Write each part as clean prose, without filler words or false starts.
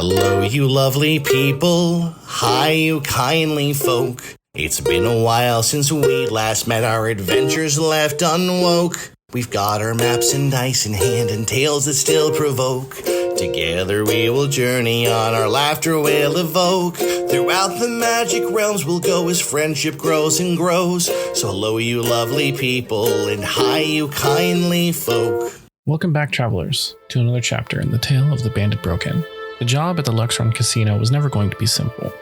Hello, you lovely people. Hi, you kindly folk. It's been a while since we last met, our adventures left unwoke. We've got our maps and dice in hand and tales that still provoke. Together we will journey on, our laughter will evoke. Throughout the magic realms we'll go as friendship grows and grows. So hello, you lovely people, and hi, you kindly folk. Welcome back, travelers, to another chapter in the tale of the Bandit Broken. The job at the Luxron Casino was never going to be simple,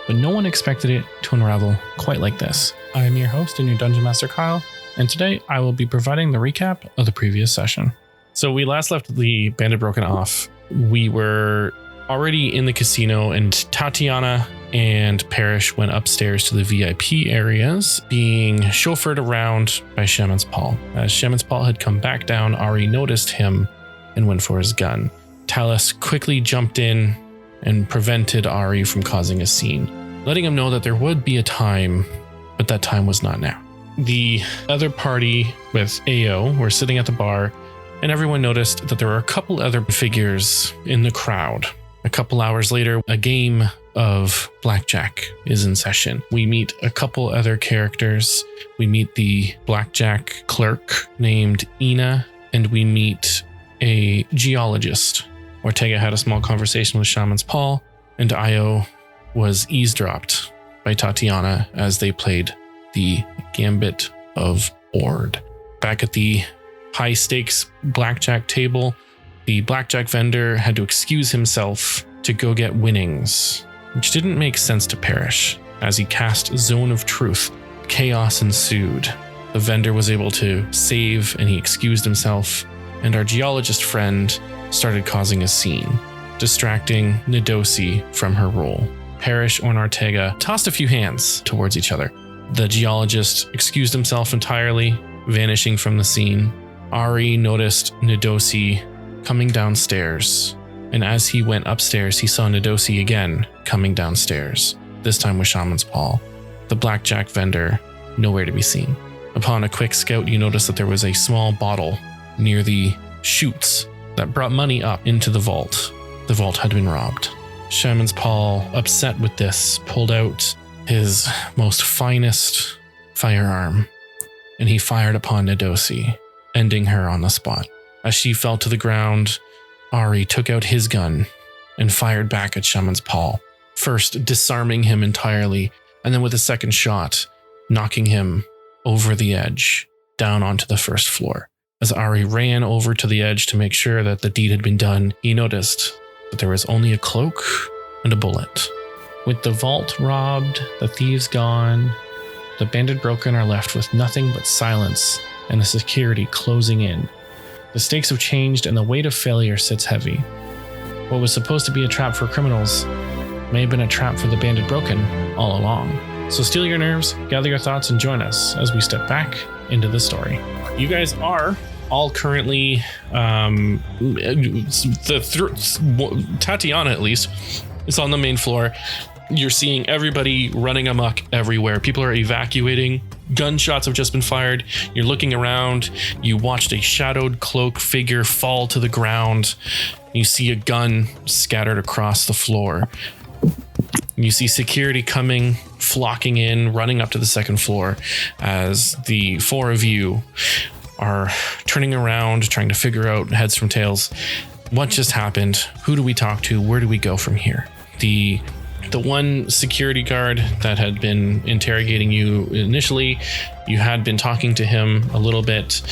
but no one expected it to unravel quite like this. I am your host and your Dungeon Master, Kyle, and today I will be providing the recap of the previous session. So we last left the Bandit Broken off. We were already in the casino, and Tatiana and Parrish went upstairs to the VIP areas, being chauffeured around by Shamans Pall. As Shamans Pall had come back down, Ari noticed him and went for his gun. Talus quickly jumped in and prevented Ari from causing a scene, letting him know that there would be a time, but that time was not now. The other party with Ao were sitting at the bar, and everyone noticed that there were a couple other figures in the crowd. A couple hours later, a game of blackjack is in session. We meet a couple other characters. We meet the blackjack clerk named Ina, and we meet a geologist. Ortega had a small conversation with Shamans Pall, and Io was eavesdropped by Tatiana as they played the Gambit of Ord. Back at the high stakes blackjack table, the blackjack vendor had to excuse himself to go get winnings, which didn't make sense to Parrish. As he cast Zone of Truth, chaos ensued. The vendor was able to save, and he excused himself, and our geologist friend started causing a scene, distracting Nidosi from her role. Parrish and Ortega tossed a few hands towards each other. The geologist excused himself entirely, vanishing from the scene. Ari noticed Nidosi coming downstairs, and as he went upstairs, he saw Nidosi again coming downstairs, this time with Shamans Pall. The blackjack vendor, nowhere to be seen. Upon a quick scout, you noticed that there was a small bottle near the chutes that brought money up into the vault. The vault had been robbed. Shamans Pall, upset with this, pulled out his most finest firearm, and he fired upon Nidosi, ending her on the spot. As she fell to the ground, Ari took out his gun and fired back at Shamans Pall, first disarming him entirely, and then with a second shot, knocking him over the edge, down onto the first floor. As Ari ran over to the edge to make sure that the deed had been done, he noticed that there was only a cloak and a bullet. With the vault robbed, the thieves gone, the Bandit Broken are left with nothing but silence and the security closing in. The stakes have changed and the weight of failure sits heavy. What was supposed to be a trap for criminals may have been a trap for the Bandit Broken all along. So steel your nerves, gather your thoughts, and join us as we step back into the story. You guys are all currently, Tatiana at least, is on the main floor. You're seeing everybody running amok everywhere. People are evacuating. Gunshots have just been fired. You're looking around. You watched a shadowed cloak figure fall to the ground. You see a gun scattered across the floor. You see security coming, flocking in, running up to the second floor as the four of you are turning around, trying to figure out heads from tails. What just happened? Who do we talk to? Where do we go from here? The one security guard that had been interrogating you initially, you had been talking to him a little bit.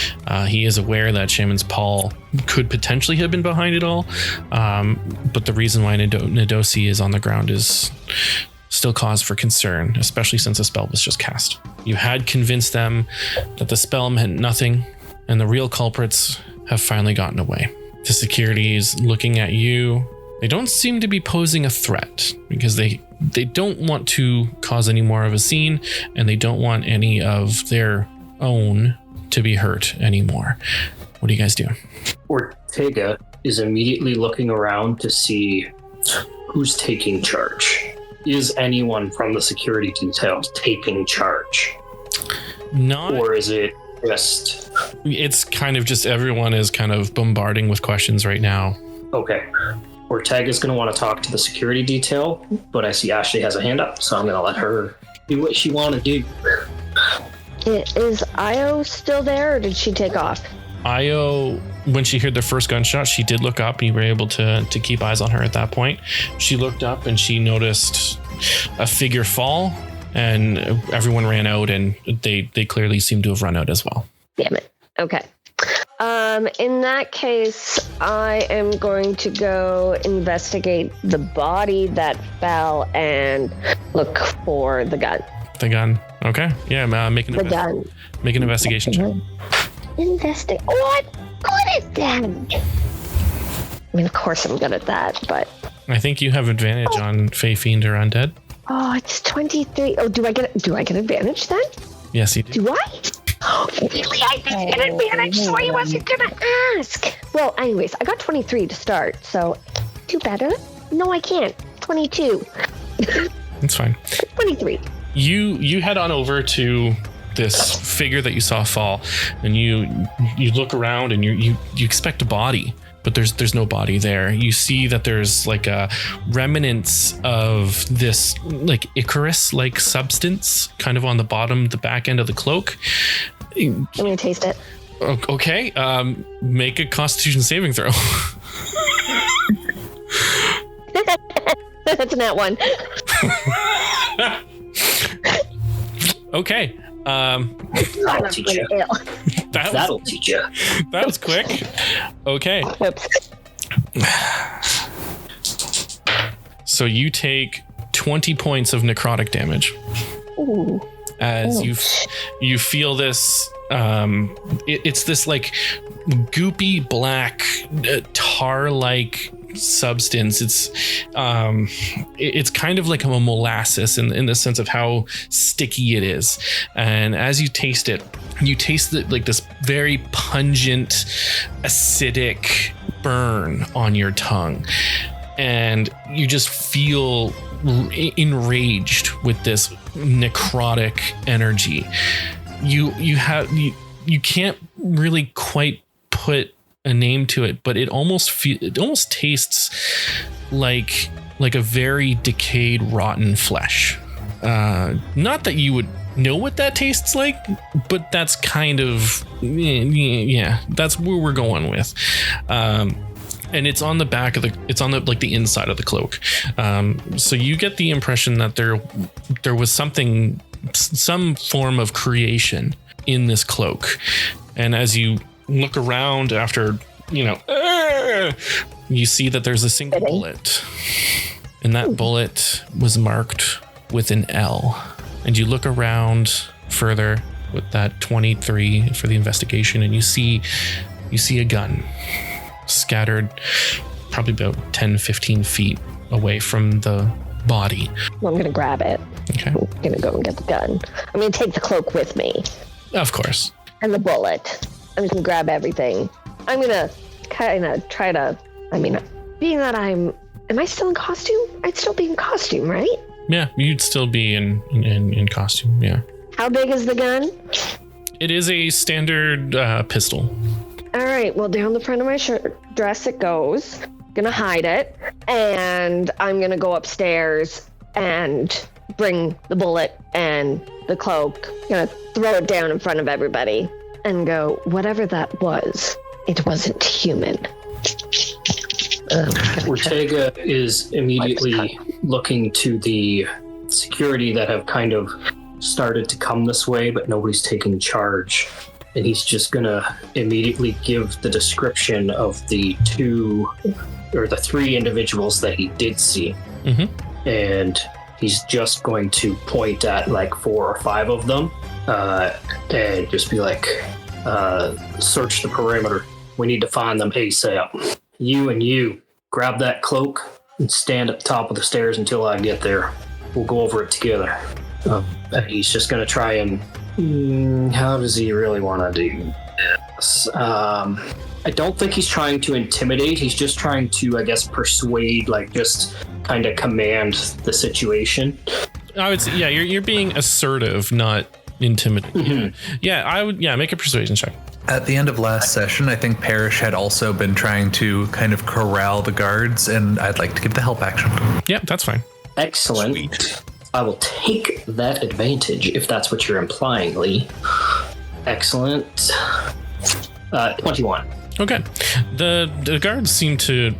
He is aware that Shamans Pall could potentially have been behind it all. But the reason why Nidosi is on the ground is still cause for concern, especially since the spell was just cast. You had convinced them that the spell meant nothing, and the real culprits have finally gotten away. The security is looking at you. They don't seem to be posing a threat because they don't want to cause any more of a scene, and they don't want any of their own to be hurt anymore. What do you guys do? Ortega is immediately looking around to see who's taking charge. Is anyone from the security details taking charge? Not. Or is it just... It's kind of just everyone is kind of bombarding with questions right now. Okay. Ortega's going to want to talk to the security detail, but I see Ashley has a hand up, so I'm going to let her do what she want to do. Is Io still there, or did she take off? Io, when she heard the first gunshot, she did look up, and you were able to keep eyes on her at that point. She looked up and she noticed a figure fall, and everyone ran out, and they clearly seemed to have run out as well. Damn it. Okay. In that case, I am going to go investigate the body that fell and look for the gun. The gun. Okay. Yeah, make an investigation check. What? Good at that. I mean, of course I'm good at that, but... I think you have advantage on Fey Fiend or Undead. Oh, it's 23. Oh, do I get advantage then? Yes, you do. Do I? Oh, really? I didn't get advantage, so I wasn't gonna ask. Well, anyways, I got 23 to start, so do better. No, I can't. 22. That's fine. 23. You head on over to this figure that you saw fall, and you look around, and you expect a body, but there's no body there. You see that there's like a remnants of this like Icarus-like substance kind of on the bottom, the back end of the cloak. I'm gonna taste it. Okay, make a Constitution saving throw. That's a nat 1. Okay. That'll teach you. That'll teach you. That was quick. Okay. Oops. So you take 20 points of necrotic damage. Ooh. As you feel this, it's this like goopy black tar-like substance. It's kind of like a molasses in the sense of how sticky it is. And as you taste it like this very pungent, acidic burn on your tongue, and you just feel enraged with this necrotic energy. You can't really quite put a name to it, but it almost tastes like a very decayed, rotten flesh. Not that you would know what that tastes like, but that's kind of that's where we're going with. And it's on the back of the inside of the cloak. So you get the impression that there was some form of creation in this cloak. And as you look around after, you see that there's a single bullet, and that bullet was marked with an L. And you look around further with that 23 for the investigation, and you see a gun scattered probably about 10-15 feet away from the body. Well, I'm gonna grab it. Okay. I'm gonna go and get the gun. I'm gonna take the cloak with me. Of course. And the bullet. I'm just gonna grab everything. I'm gonna kind of try to, being that am I still in costume? I'd still be in costume, right? Yeah, you'd still be in costume, yeah. How big is the gun? It is a standard pistol. All right, well, down the front of my dress it goes. Gonna hide it, and I'm gonna go upstairs and bring the bullet and the cloak. Gonna throw it down in front of everybody and go, whatever that was, it wasn't human. Ortega is immediately looking to the security that have kind of started to come this way, but nobody's taking charge. And he's just gonna immediately give the description of the three individuals that he did see. Mm-hmm. And he's just going to point at like 4 or 5 of them and just be like, search the perimeter. We need to find them ASAP. You and you, grab that cloak and stand at the top of the stairs until I get there. We'll go over it together. He's just going to try and... how does he really want to do this? I don't think he's trying to intimidate. He's just trying to, I guess, persuade, like just kind of command the situation. I would say, yeah, you're being assertive, not intimidating. Mm-hmm. Yeah, I would, make a persuasion check. At the end of last session, I think Parrish had also been trying to kind of corral the guards, and I'd like to give the help action. Yeah, that's fine. Excellent. Sweet. I will take that advantage if that's what you're implying, Lee. Excellent. 21. Okay. The guards seem to,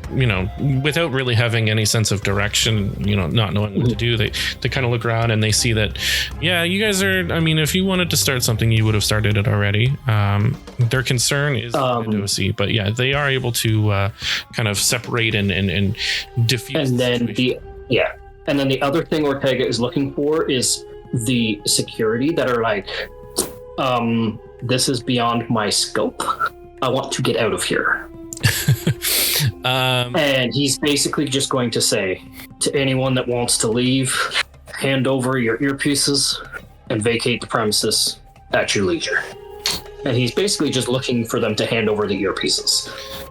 without really having any sense of direction, not knowing what to do, they kind of look around and they see that, yeah, you guys are, if you wanted to start something, you would have started it already. Their concern is Medosi, but yeah, they are able to kind of separate and diffuse. And then and then the other thing Ortega is looking for is the security that are like, this is beyond my scope. I want to get out of here. And he's basically just going to say to anyone that wants to leave, hand over your earpieces and vacate the premises at your leisure. And he's basically just looking for them to hand over the earpieces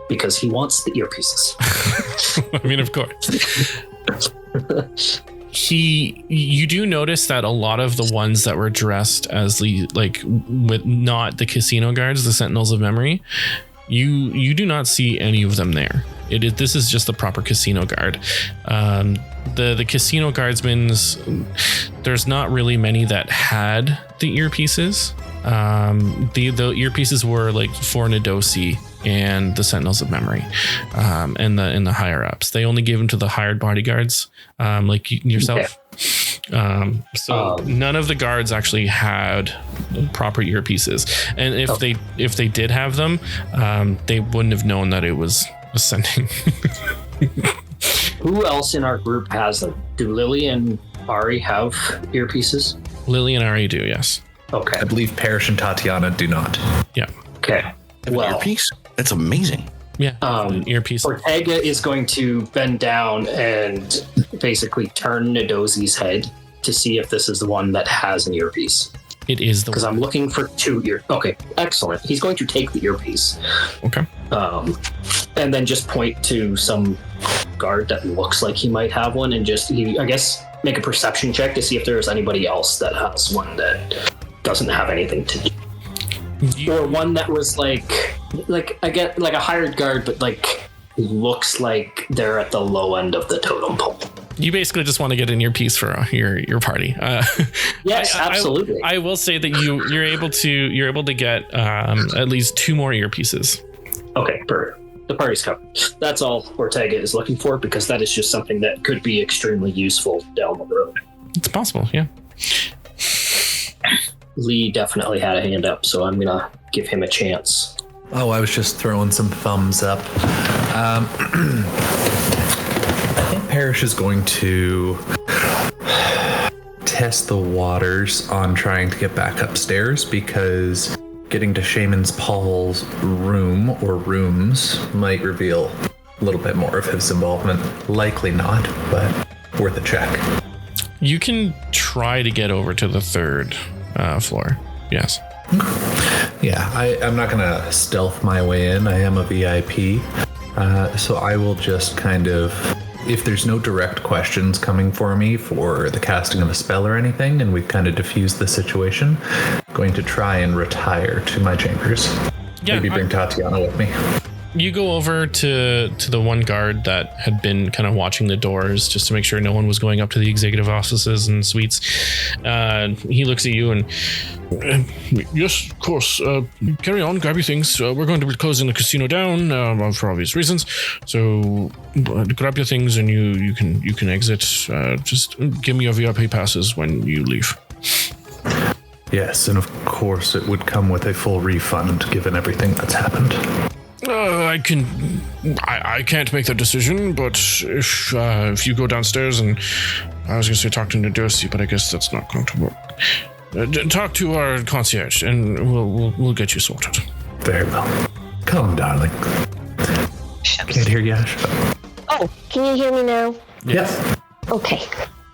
because he wants the earpieces. Of course. You do notice that a lot of the ones that were dressed as with not the casino guards, the Sentinels of Memory, you do not see any of them there. This is just the proper casino guard. The casino guardsmen's, there's not really many that had the earpieces. The earpieces were like for Nidosi and the Sentinels of Memory, and the higher ups. They only gave them to the hired bodyguards, like yourself. So none of the guards actually had proper earpieces, and if they did have them, they wouldn't have known that it was ascending. Who else in our group has them? Do Lily and Ari have earpieces? Lily and Ari do, yes. Okay. I believe Parrish and Tatiana do not. Yeah. Okay. Well, earpiece? That's amazing. Yeah. Earpiece. Ortega is going to bend down and basically turn Nidosi's head to see if this is the one that has an earpiece. It is the one. Because I'm looking for 2 ear. Okay, excellent. He's going to take the earpiece. Okay. And then just point to some guard that looks like he might have one, and just, I guess, make a perception check to see if there's anybody else that has one that doesn't have anything to do. Or one that was like I get like a hired guard, but like looks like they're at the low end of the totem pole. You basically just want to get an earpiece for your party. Yes, absolutely. I will say that you're able to get at least 2 more earpieces. Okay, perfect. The party's covered. That's all Ortega is looking for, because that is just something that could be extremely useful down the road. It's possible, yeah. Lee definitely had a hand up, so I'm gonna give him a chance. Oh, I was just throwing some thumbs up. I think Parrish is going to test the waters on trying to get back upstairs, because getting to Shamans Pall's room or rooms might reveal a little bit more of his involvement. Likely not, but worth a check. You can try to get over to the 3rd floor. Yes. Yeah, I'm not gonna stealth my way in. I am a VIP, so I will just kind of, if there's no direct questions coming for me for the casting of a spell or anything, and we've kind of diffused the situation, I'm going to try and retire to my chambers. Yeah, maybe bring Tatiana with me. You go over to the one guard that had been kind of watching the doors just to make sure no one was going up to the executive offices and suites. He looks at you and, yes, of course. Carry on, grab your things. We're going to be closing the casino down for obvious reasons. So grab your things and you can exit. Just give me your VIP passes when you leave. Yes, and of course it would come with a full refund given everything that's happened. I can't make that decision, but if you go downstairs, and I was going to say talk to Nidosi, but I guess that's not going to work. Talk to our concierge, and we'll get you sorted. Very well. Come, darling. Can't hear you, Ash. Oh, can you hear me now? Yes. Okay.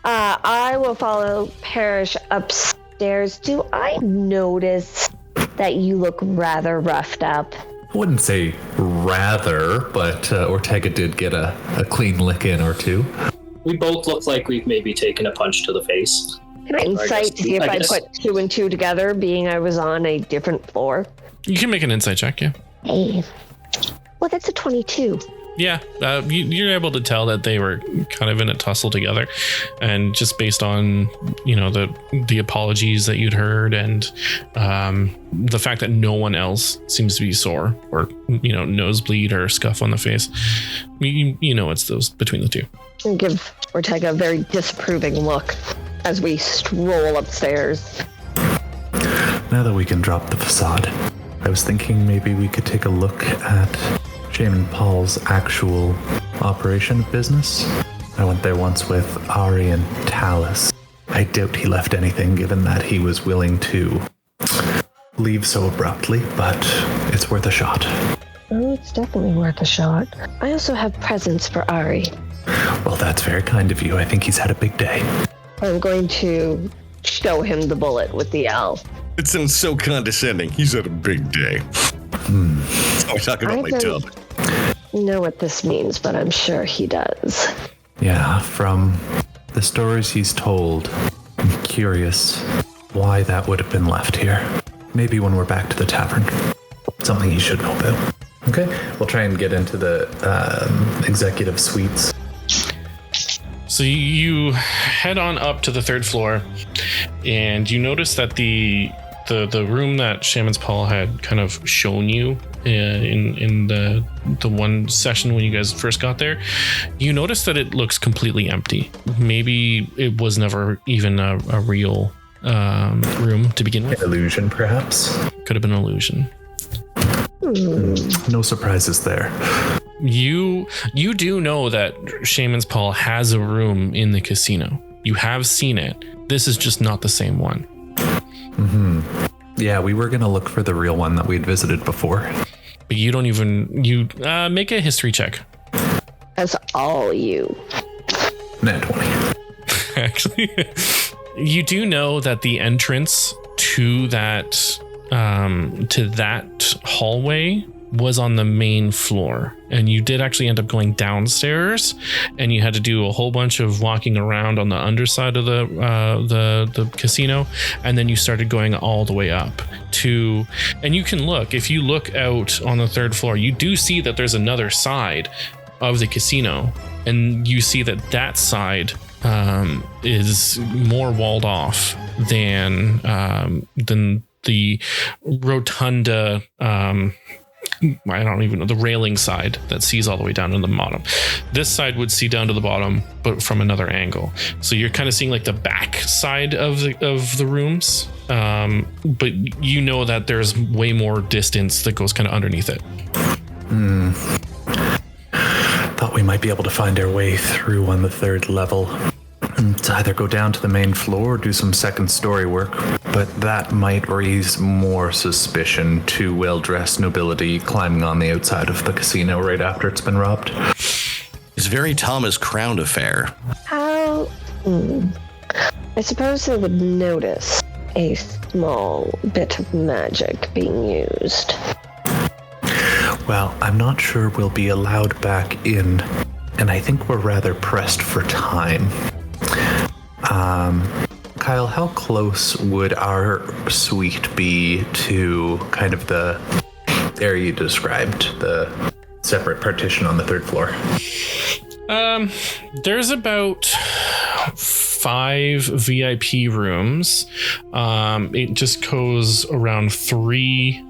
I will follow Parrish upstairs. Do I notice that you look rather roughed up? I wouldn't say rather, but Ortega did get a clean lick in or 2. We both look like we've maybe taken a punch to the face. Can I insight to see if I put 2 and 2 together, being I was on a different floor? You can make an insight check, yeah. Hey. Well, that's a 22. Yeah, you're able to tell that they were kind of in a tussle together, and just based on the apologies that you'd heard and the fact that no one else seems to be sore or nosebleed or scuff on the face, it's those between the two. And give Ortega a very disapproving look as we stroll upstairs. Now that we can drop the facade, I was thinking maybe we could take a look at Shamans Pall's actual operation of business. I went there once with Ari and Talus. I doubt he left anything, given that he was willing to leave so abruptly, but it's worth a shot. Oh, it's definitely worth a shot. I also have presents for Ari. Well, that's very kind of you. I think he's had a big day. I'm going to show him the bullet with the L. It sounds so condescending. He's had a big day. We're talking about my tub. Know what this means, but I'm sure he does. Yeah, from the stories he's told, I'm curious why that would have been left here. Maybe when we're back to the tavern. Something he should know about. Okay, we'll try and get into the executive suites. So you head on up to the 3rd floor, and you notice that the room that Shamans Pall had kind of shown you in the one session when you guys first got there, you notice that it looks completely empty. Maybe it was never even a real room to begin with. An illusion, perhaps? Could have been an illusion. No surprises there. You do know that Shamans Pall has a room in the casino. You have seen it. This is just not the same one. Yeah, we were going to look for the real one that we'd visited before. But you don't even... make a history check. That's all you. Nat 20. Actually, you do know that the entrance to that hallway was on the main floor, and you did actually end up going downstairs, and you had to do a whole bunch of walking around on the underside of the casino, and then you started going all the way up to, and you can look, if you look out on the 3rd floor, you do see that there's another side of the casino, and you see that side is more walled off than the rotunda, I don't even know, the railing side that sees all the way down to the bottom. This side would see down to the bottom, but from another angle. So you're kind of seeing like the back side of the rooms, but you know that there's way more distance that goes kind of underneath it. Thought we might be able to find our way through on the 3rd level. To either go down to the main floor or do some 2nd story work, but that might raise more suspicion to well-dressed nobility climbing on the outside of the casino right after it's been robbed. It's very Thomas Crown affair. How? I suppose they would notice a small bit of magic being used. Well, I'm not sure we'll be allowed back in, and I think we're rather pressed for time. Kyle, how close would our suite be to kind of the area you described, the separate partition on the 3rd floor? There's about 5 VIP rooms. It just goes around 3.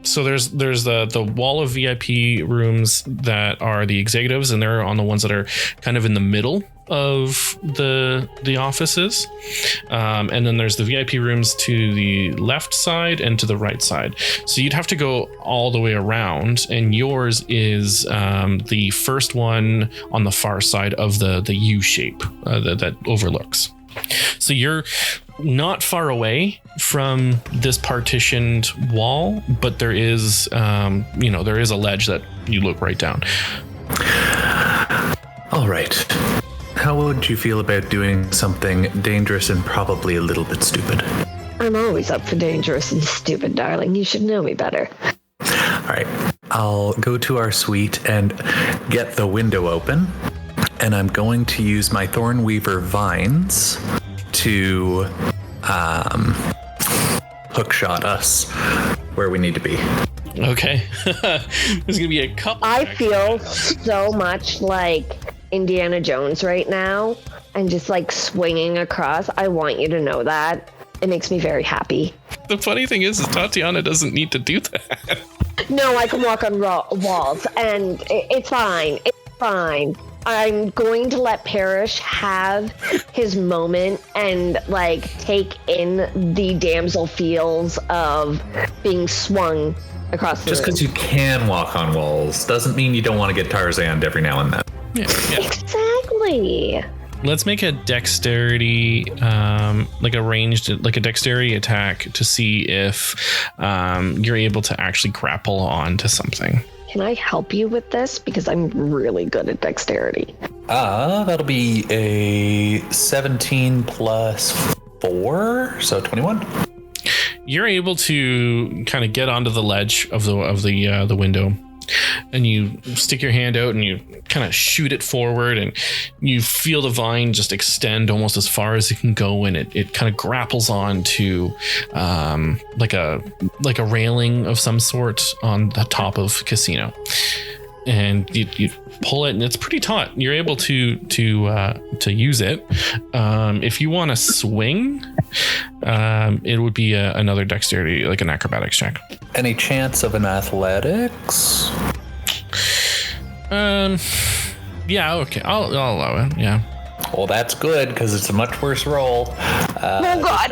So there's the wall of VIP rooms that are the executives, and they're on the ones that are kind of in the middle of the offices, and then there's the VIP rooms to the left side and to the right side. So you'd have to go all the way around, and yours is the first one on the far side of the U shape that overlooks. So you're not far away from this partitioned wall, but there is there is a ledge that you look right down. All right. How would you feel about doing something dangerous and probably a little bit stupid? I'm always up for dangerous and stupid, darling. You should know me better. All right. I'll go to our suite and get the window open, and I'm going to use my Thornweaver vines to hookshot us where we need to be. Okay. There's gonna be a couple. I feel so much like Indiana Jones right now, and just like swinging across. I want you to know that. It makes me very happy. The funny thing is Tatiana doesn't need to do that. No, I can walk on walls, and it's fine. It's fine. I'm going to let Parrish have his moment and like take in the damsel feels of being swung across the Just because you can walk on walls doesn't mean you don't want to get Tarzaned every now and then. Yeah. Exactly. Let's make a dexterity, like a ranged, like a dexterity attack to see if you're able to actually grapple onto something. Can I help you with this? Because I'm really good at dexterity. That'll be a 17 plus 4, so 21. You're able to kind of get onto the ledge of the window, and you stick your hand out and you kind of shoot it forward, and you feel the vine just extend almost as far as it can go, and it kind of grapples on to like a railing of some sort on the top of Casino, and you pull it, and it's pretty taut. You're able to use it. If you want to swing, it would be another dexterity, like an acrobatics check. Any chance of an athletics? Yeah, okay, I'll allow it. Yeah. Well, that's good because it's a much worse roll. Oh God!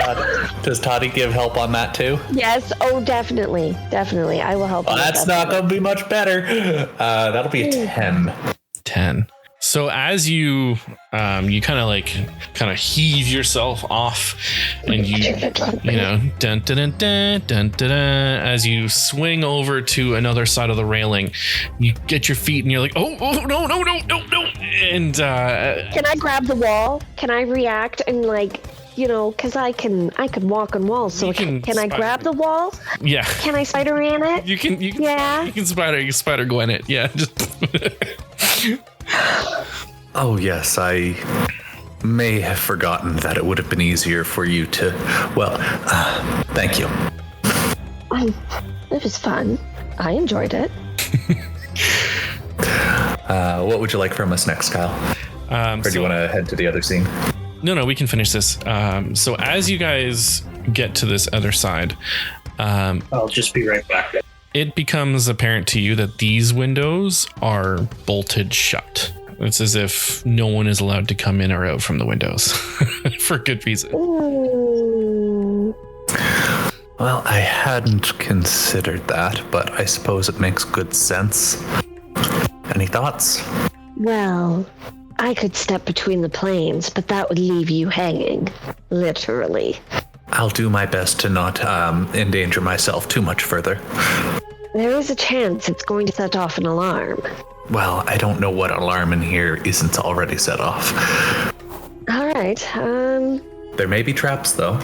Does Toddy give help on that too? Yes. Oh, definitely. I will help. Well, you that's not going to be much better. That'll be a 10. 10. So as you kind of heave yourself off, and you dun, dun, dun, dun, dun, dun, dun, as you swing over to another side of the railing, you get your feet and you're like, oh no, and can I grab the wall? Can I react and because I can walk on walls. So can I grab the wall? Yeah. Can I spider in it? You can Yeah. You can spider Gwen it. Yeah. Oh yes, I may have forgotten that it would have been easier for you to. Well, thank you. It was fun. I enjoyed it. What would you like from us next, Kyle? Or do you want to head to the other scene? No, we can finish this. So as you guys get to this other side, I'll just be right back. it becomes apparent to you that these windows are bolted shut. It's as if no one is allowed to come in or out from the windows for good reason. Ooh. Well, I hadn't considered that, but I suppose it makes good sense. Any thoughts? Well, I could step between the planes, but that would leave you hanging. Literally. I'll do my best to not endanger myself too much further. There is a chance it's going to set off an alarm. Well, I don't know what alarm in here isn't already set off. All right, There may be traps, though.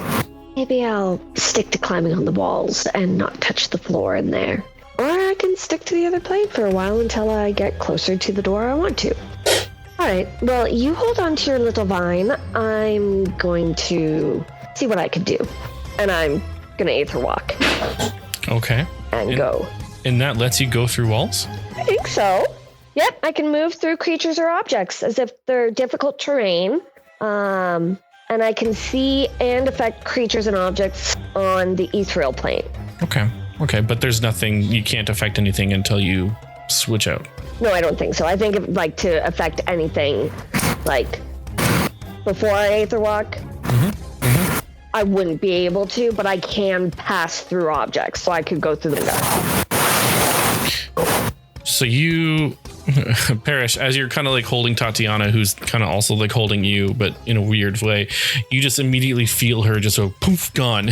maybe I'll stick to climbing on the walls and not touch the floor in there. Or I can stick to the other plane for a while until I get closer to the door I want to. All right, well, you hold on to your little vine. I'm going to see what I can do. And I'm going to Aether Walk Okay. and go. And that lets you go through walls? I think so. Yep, I can move through creatures or objects as if they're difficult terrain. And I can see and affect creatures and objects on the ethereal plane. Okay, but there's nothing, you can't affect anything until you switch out. No, I don't think so. I think to affect anything, before I Aether Walk, I wouldn't be able to, but I can pass through objects, so I could go through the window. So you, Parrish, as you're kind of holding Tatiana, who's kind of also holding you, but in a weird way, you just immediately feel her just go poof, gone.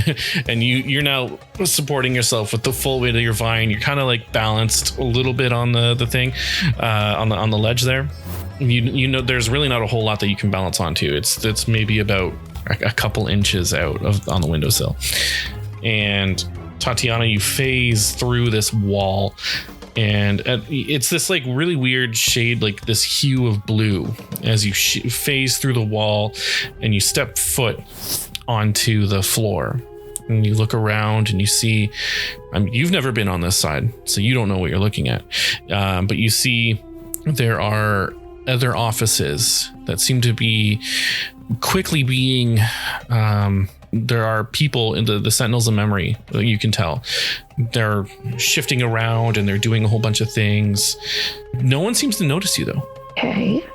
And you're now supporting yourself with the full weight of your vine. You're kind of balanced a little bit on the thing, on the ledge there. You know, there's really not a whole lot that you can balance onto. It's maybe about a couple inches out on the windowsill. And Tatiana, you phase through this wall. And it's this really weird shade, this hue of blue as you phase through the wall and you step foot onto the floor. and you look around and you see, you've never been on this side, so you don't know what you're looking at. But you see there are other offices that seem to be quickly being, there are people in the Sentinels of Memory, you can tell. They're shifting around and they're doing a whole bunch of things. No one seems to notice you, though. Okay.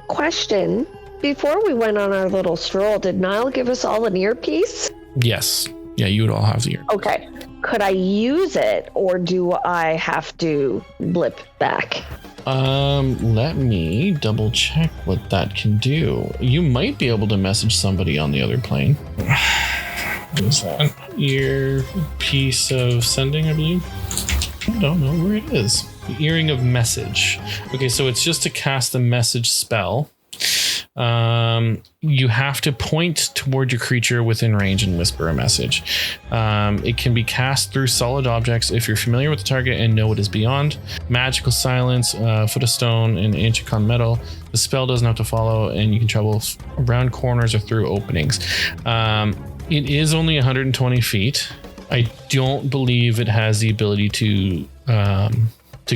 Question. Before we went on our little stroll, did Niall give us all an earpiece? Yes. Yeah, you would all have the ear. Okay. Could I use it, or do I have to blip back? Let me double check what that can do. You might be able to message somebody on the other plane. What is that? Earpiece of sending, I believe. I don't know where it is. The earring of message. Okay, so it's just to cast a message spell. You have to point toward your creature within range and whisper a message. It can be cast through solid objects if you're familiar with the target and know what is beyond. Magical silence, foot of stone, and ancient con metal. The spell doesn't have to follow, and you can travel around corners or through openings. It is only 120 feet. I don't believe it has the ability to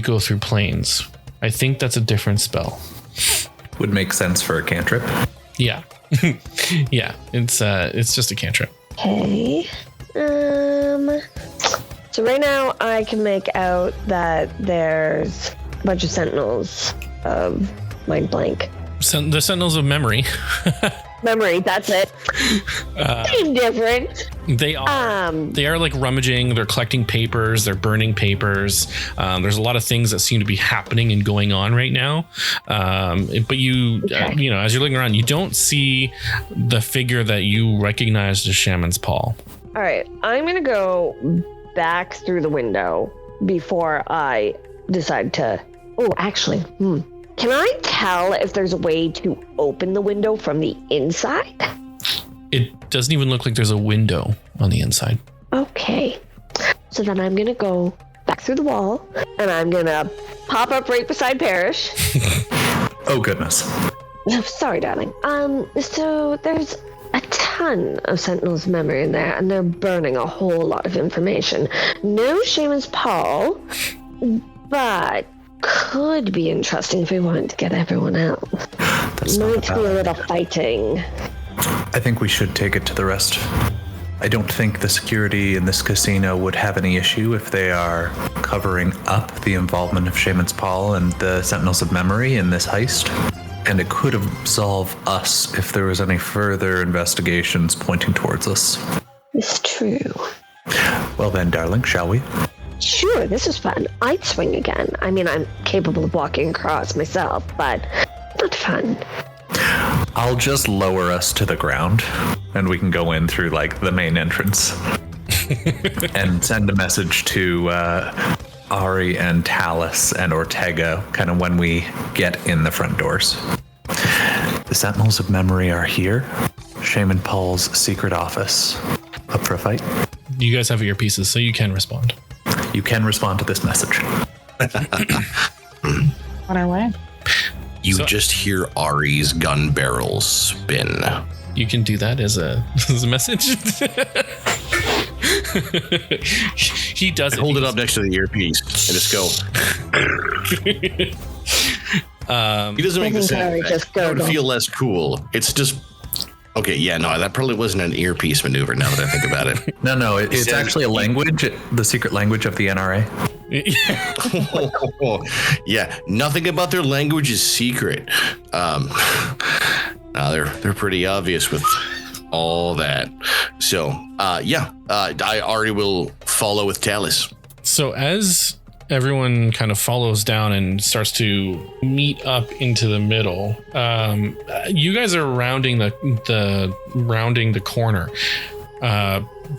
go through planes. I think that's a different spell. Would make sense for a cantrip. Yeah. Yeah, it's just a cantrip. Okay. So right now I can make out that there's a bunch of sentinels of mind blank. The Sentinels of Memory. Memory, that's it. Same difference. They are like rummaging. They're collecting papers. They're burning papers. There's a lot of things that seem to be happening and going on right now. But you know, as you're looking around, you don't see the figure that you recognized as Shamans Pall. All right, I'm gonna go back through the window before I decide to. Oh, actually, can I tell if there's a way to open the window from the inside? It doesn't even look like there's a window on the inside. Okay. So then I'm going to go back through the wall and I'm going to pop up right beside Parrish. Oh, goodness. Sorry, darling. So there's a ton of Sentinels of Memory in there and they're burning a whole lot of information. No Shamans Pall, but could be interesting if we wanted to get everyone out. That's Might not be bad. a little fighting. I think we should take it to the rest. I don't think the security in this casino would have any issue if they are covering up the involvement of Shamans Pall and the Sentinels of Memory in this heist. And it could absolve us if there was any further investigations pointing towards us. It's true. Well then, darling, shall we? Sure, this is fun. I'd swing again. I mean, I'm capable of walking across myself, but not fun. I'll just lower us to the ground and we can go in through like the main entrance and send a message to Ari and Talus and Ortega kind of when we get in the front doors. The Sentinels of Memory are here. Shaman Pall's secret office. Up for a fight? You guys have earpieces, so you can respond. You can respond to this message. On our way. You just hear Ari's gun barrels spin. You can do that as a message. He does it. Hold it up next to the earpiece and just go. He doesn't make the sound. Just That would go. feel less cool. It's just okay. Yeah, no, that probably wasn't an earpiece maneuver. Now that I think about it. No, it's actually a language, the secret language of the NRA. Yeah, nothing about their language is secret. They're pretty obvious with all that. So, I already will follow with Talus. So as everyone kind of follows down and starts to meet up into the middle, you guys are rounding the corner,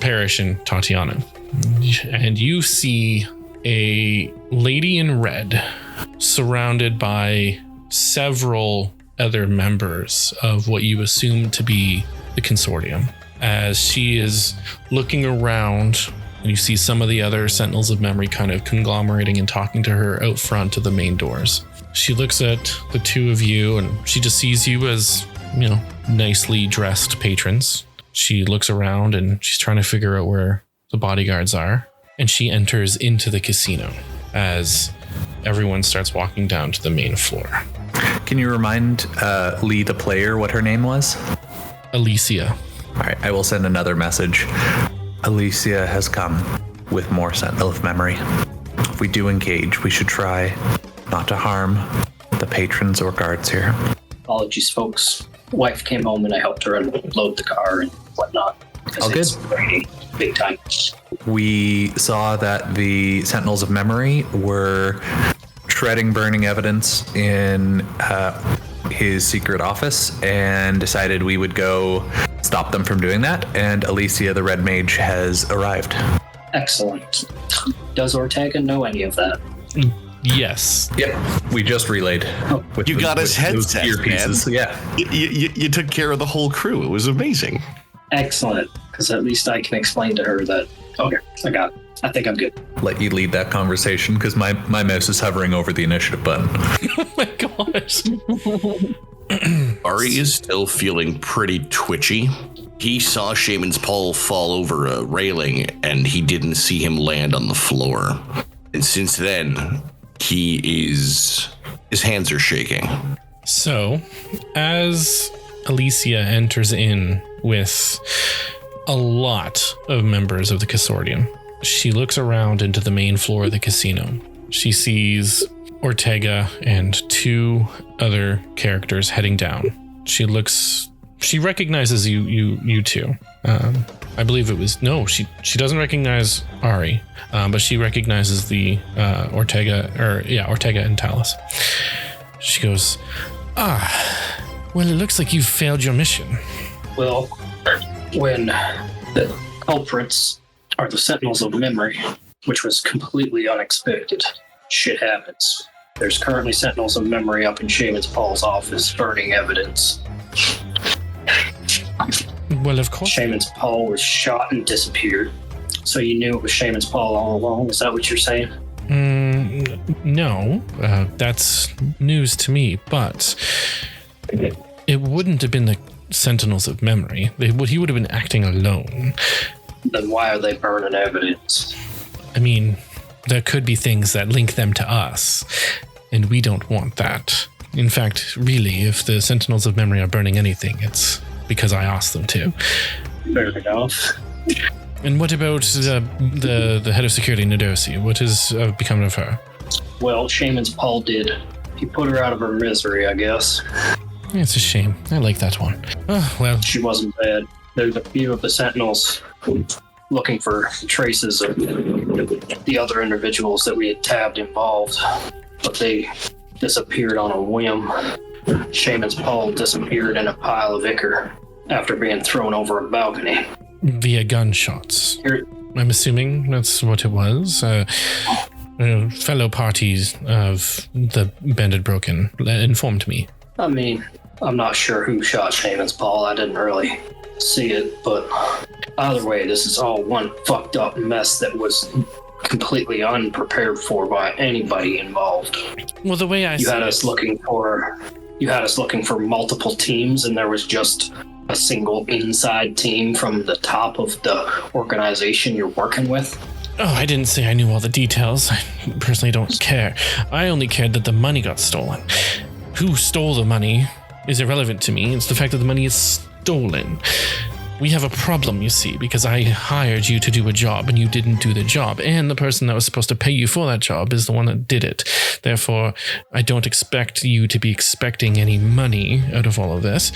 Parrish and Tatiana, and you see a lady in red surrounded by several other members of what you assume to be the consortium. As she is looking around, and you see some of the other Sentinels of Memory kind of conglomerating and talking to her out front of the main doors. She looks at the two of you and she just sees you as, nicely dressed patrons. She looks around and she's trying to figure out where the bodyguards are. And she enters into the casino as everyone starts walking down to the main floor. Can you remind Lee, the player, what her name was? Alicia. All right, I will send another message. Alicia has come with more Sentinel of Memory. If we do engage, we should try not to harm the patrons or guards here. Apologies, folks. Wife came home and I helped her unload the car and whatnot. All good. Big time. We saw that the Sentinels of Memory were shredding burning evidence in his secret office and decided we would go stop them from doing that. And Alicia, the Red Mage, has arrived. Excellent. Does Ortega know any of that? Yes. Yep. We just relayed. You got us headsets, earpieces. man. Yeah. You took care of the whole crew. It was amazing. Excellent. Because at least I can explain to her that, okay, I got it. I think I'm good. Let you lead that conversation because my mouse is hovering over the initiative button. Oh my gosh. Ari is still feeling pretty twitchy. He saw Shamans Pall fall over a railing and he didn't see him land on the floor. And since then, his hands are shaking. So, as Alicia enters in with a lot of members of the Consortium, she looks around into the main floor of the casino. She sees Ortega and two other characters heading down. She recognizes you two. I believe it was, she doesn't recognize Ari, but she recognizes the Ortega and Talus. She goes, well, it looks like you've failed your mission. Well, when the culprits are the Sentinels of Memory, which was completely unexpected, shit happens. There's currently Sentinels of Memory up in Shamans Pall's office burning evidence. Well, of course. Shamans Pall was shot and disappeared. So you knew it was Shamans Pall all along? Is that what you're saying? No, that's news to me, but it wouldn't have been the Sentinels of Memory. He would have been acting alone. Then why are they burning evidence? I mean, there could be things that link them to us, and we don't want that. In fact, really, if the Sentinels of Memory are burning anything, it's because I asked them to. Fair enough. And what about the head of security, Nadosi? What has become of her? Well, Shamans Pall did. He put her out of her misery, I guess. It's a shame. I like that one. Oh, well. She wasn't bad. There's a few of the Sentinels looking for traces of the other individuals that we had tabbed involved, but they disappeared on a whim. Shamans Pall disappeared in a pile of ichor after being thrown over a balcony. Via gunshots. I'm assuming that's what it was. Fellow parties of the Banded Broken informed me. I mean, I'm not sure who shot Shamans Pall. I didn't really see it, but either way, this is all one fucked up mess that was completely unprepared for by anybody involved. Well, the way you had us looking for multiple teams, and there was just a single inside team from the top of the organization you're working with. Oh, I didn't say I knew all the details. I personally don't care. I only cared that the money got stolen. Who stole the money is irrelevant to me. It's the fact that the money is stolen. We have a problem, you see, because I hired you to do a job and you didn't do the job. And the person that was supposed to pay you for that job is the one that did it. Therefore, I don't expect you to be expecting any money out of all of this.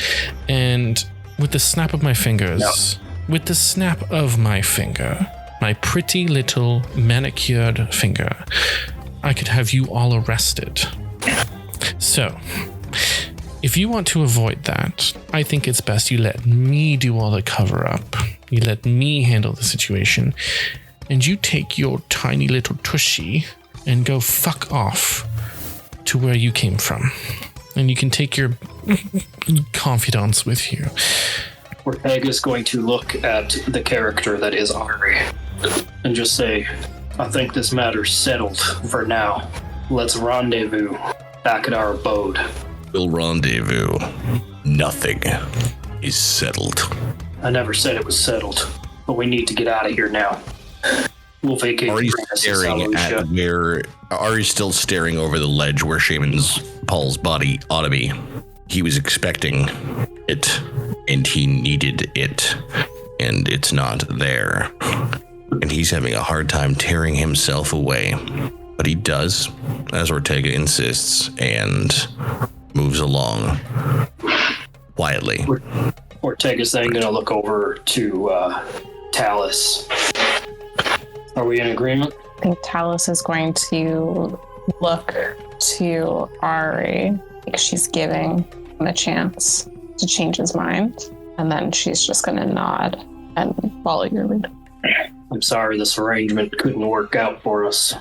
And with the snap of my fingers, my pretty little manicured finger, I could have you all arrested. So, if you want to avoid that, I think it's best you let me do all the cover up. You let me handle the situation, and you take your tiny little tushy and go fuck off to where you came from. And you can take your confidants with you. Ortega's going to look at the character that is Ari and just say, I think this matter's settled for now. Let's rendezvous back at our abode. We'll rendezvous. Nothing is settled. I never said it was settled, but we need to get out of here now. We'll vacate. Ari's still staring over the ledge where Shamans Pall's body ought to be. He was expecting it, and he needed it, and it's not there. And he's having a hard time tearing himself away. But he does, as Ortega insists, and moves along quietly. Ortega's then going to look over to Talus. Are we in agreement? I think Talus is going to look to Ari, like she's giving him a chance to change his mind, and then she's just going to nod and follow your lead. I'm sorry this arrangement couldn't work out for us.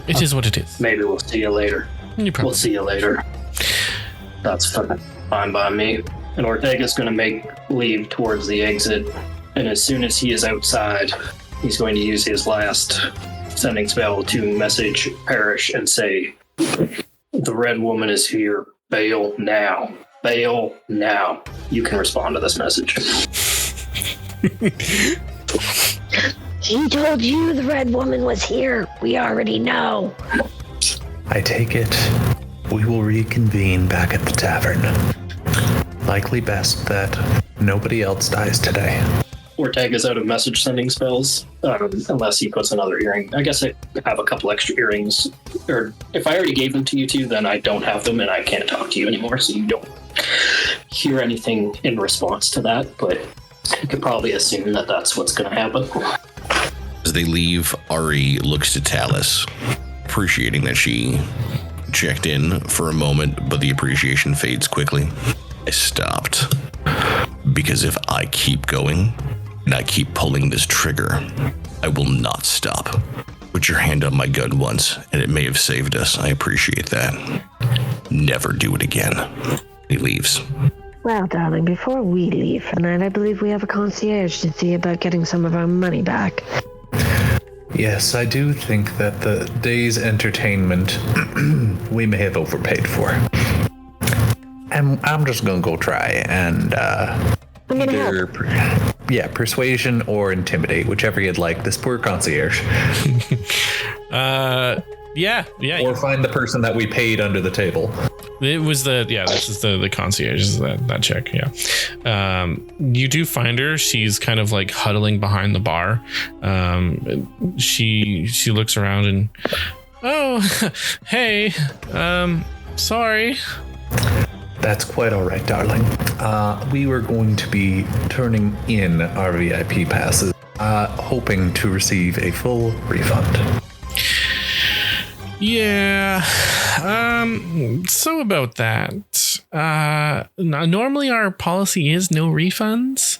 It is what it is. Maybe we'll see you later. We'll see you later. That's fine by me. And Ortega's going to make leave towards the exit, and as soon as he is outside, he's going to use his last sending spell to message Parrish and say, "The Red Woman is here. Bail now. Bail now." You can respond to this message. He told you the Red Woman was here. We already know. I take it we will reconvene back at the tavern. Likely best that nobody else dies today. Ortega's out of message sending spells, unless he puts another earring. I guess I have a couple extra earrings. Or if I already gave them to you two, then I don't have them and I can't talk to you anymore, so you don't hear anything in response to that, but you could probably assume that that's what's going to happen. As they leave, Ari looks to Talus, appreciating that she checked in for a moment, but the appreciation fades quickly. I stopped. Because if I keep going, and I keep pulling this trigger, I will not stop. Put your hand on my gun once, and it may have saved us. I appreciate that. Never do it again. He leaves. Well, darling, before we leave tonight, I believe we have a concierge to see about getting some of our money back. Yes, I do think that the day's entertainment we may have overpaid for. And I'm just gonna go try and persuasion or intimidate, whichever you'd like. This poor concierge. Yeah. Or find the person that we paid under the table. It was this is the concierge, is that chick, yeah. You do find her. She's kind of like huddling behind the bar. She looks around and, oh, hey, sorry. That's quite all right, darling. We were going to be turning in our VIP passes, hoping to receive a full refund. Yeah. So about that. Normally our policy is no refunds.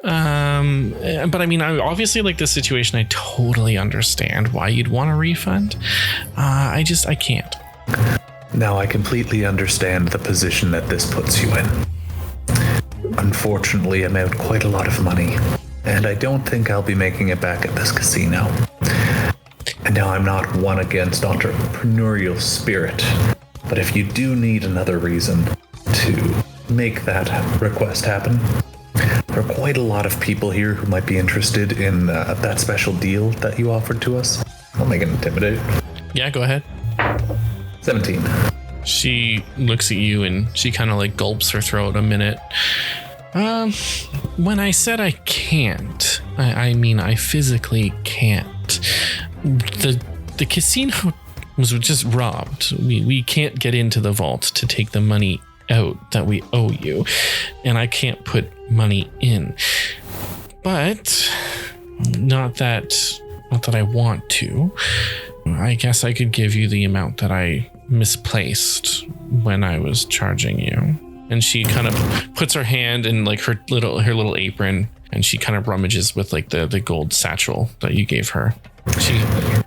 But I mean, obviously, like this situation, I totally understand why you'd want a refund. I can't. Now I completely understand the position that this puts you in. Unfortunately, I'm out quite a lot of money, and I don't think I'll be making it back at this casino. And now I'm not one against entrepreneurial spirit, but if you do need another reason to make that request happen, there are quite a lot of people here who might be interested in that special deal that you offered to us. I'll make it intimidate. Yeah, go ahead. 17. She looks at you and she kind of like gulps her throat a minute. When I said I can't, I mean I physically can't. The casino was just robbed. We can't get into the vault to take the money out that we owe you, and I can't put money in. But not that I want to. I guess I could give you the amount that I misplaced when I was charging you. And she kind of puts her hand in like her little apron, and she kind of rummages with like the gold satchel that you gave her.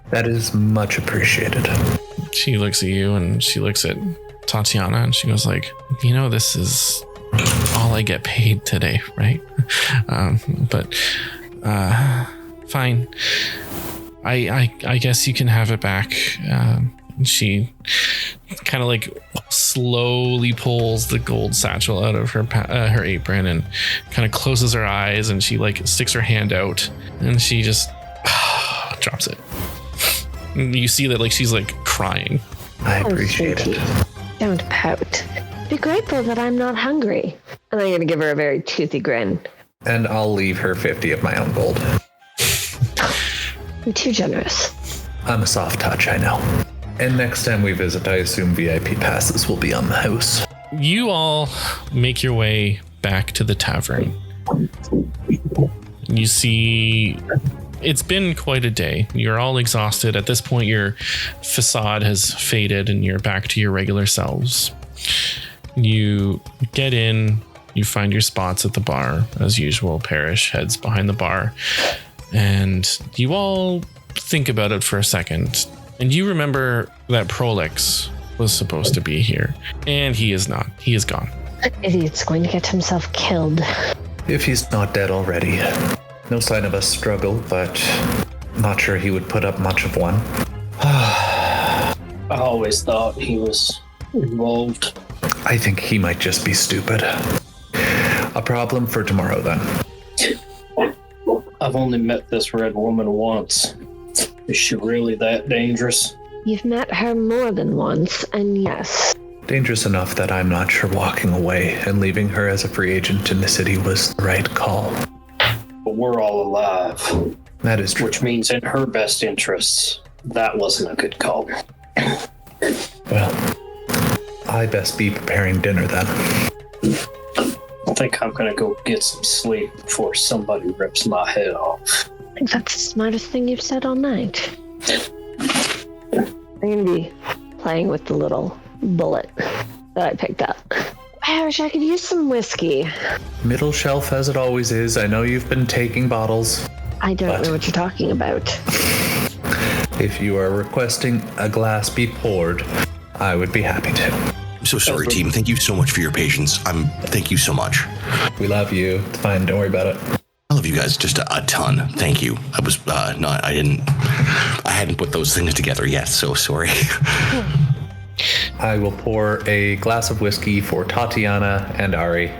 That is much appreciated. She looks at you and she looks at Tatiana and she goes like, this is all I get paid today, right? But fine. I guess you can have it back. She kind of like slowly pulls the gold satchel out of her apron and kind of closes her eyes, and she like sticks her hand out and she just drops it. And you see that like she's like crying. I appreciate it. Don't pout. Be grateful that I'm not hungry. And I'm going to give her a very toothy grin. And I'll leave her 50 of my own gold. I'm too generous. I'm a soft touch, I know. And next time we visit, I assume VIP passes will be on the house. You all make your way back to the tavern. You see, it's been quite a day. You're all exhausted. At this point, your facade has faded and you're back to your regular selves. You get in, you find your spots at the bar. As usual, Parrish heads behind the bar. And you all think about it for a second. And you remember that Prolix was supposed to be here. And he is not. He is gone. That idiot's going to get himself killed. If he's not dead already. No sign of a struggle, but not sure he would put up much of one. I always thought he was involved. I think he might just be stupid. A problem for tomorrow, then. I've only met this red woman once. Is she really that dangerous? You've met her more than once, and yes. Dangerous enough that I'm not sure walking away and leaving her as a free agent in the city was the right call. But we're all alive. That is true. Which means in her best interests, that wasn't a good call. Well, I best be preparing dinner then. I think I'm gonna go get some sleep before somebody rips my head off. I think that's the smartest thing you've said all night. I'm going to be playing with the little bullet that I picked up. I wish I could use some whiskey. Middle shelf as it always is. I know you've been taking bottles. I don't know what you're talking about. If you are requesting a glass be poured, I would be happy to. I'm so sorry, team. Thank you so much for your patience. Thank you so much. We love you. It's fine. Don't worry about it. I love you guys just a ton. Thank you. I hadn't put those things together yet, so sorry. I will pour a glass of whiskey for Tatiana and Ari.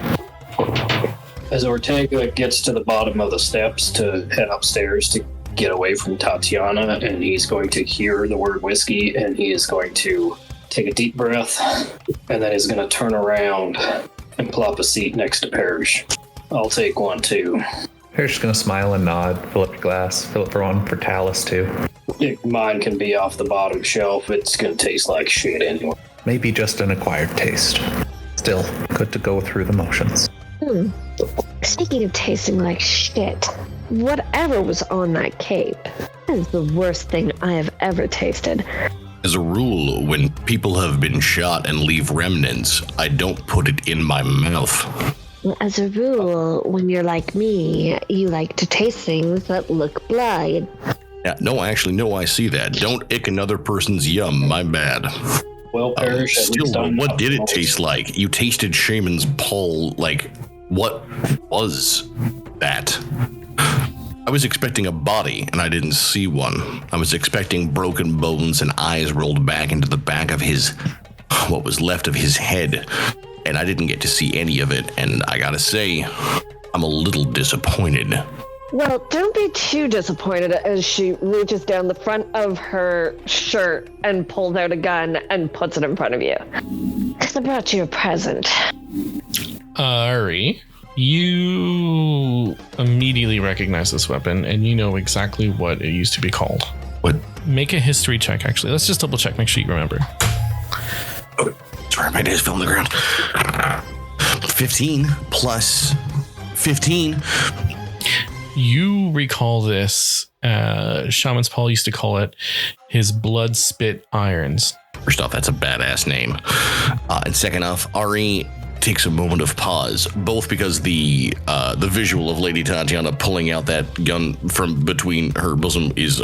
As Ortega gets to the bottom of the steps to head upstairs to get away from Tatiana, and he's going to hear the word whiskey, and he is going to take a deep breath, and then he's going to turn around and plop a seat next to Parrish. I'll take one too. Parrish is going to smile and nod. Fill up your glass. Fill up for one for Talus too. Mine can be off the bottom shelf. It's going to taste like shit anyway. Maybe just an acquired taste. Still, good to go through the motions. Speaking of tasting like shit, whatever was on that cape, that is the worst thing I have ever tasted. As a rule, when people have been shot and leave remnants, I don't put it in my mouth. Well, as a rule, when you're like me, you like to taste things that look blood. Yeah, no, I see that. Don't ick another person's yum, my bad. Well, Parrish, still, what did it taste like? You tasted Shamans Pall, like, what was that? I was expecting a body, and I didn't see one. I was expecting broken bones and eyes rolled back into the back of what was left of his head. And I didn't get to see any of it, and I gotta say, I'm a little disappointed. Well, don't be too disappointed as she reaches down the front of her shirt and pulls out a gun and puts it in front of you. Because I brought you a present. Ari, you immediately recognize this weapon, and you know exactly what it used to be called. What? Make a history check, actually. Let's just double check, make sure you remember. Okay. Sorry, my days fell on the ground. 15 plus 15. You recall this. Shamans Pall used to call it his blood spit irons. First off, that's a badass name. And second off, Ari takes a moment of pause, both because the visual of Lady Tatiana pulling out that gun from between her bosom is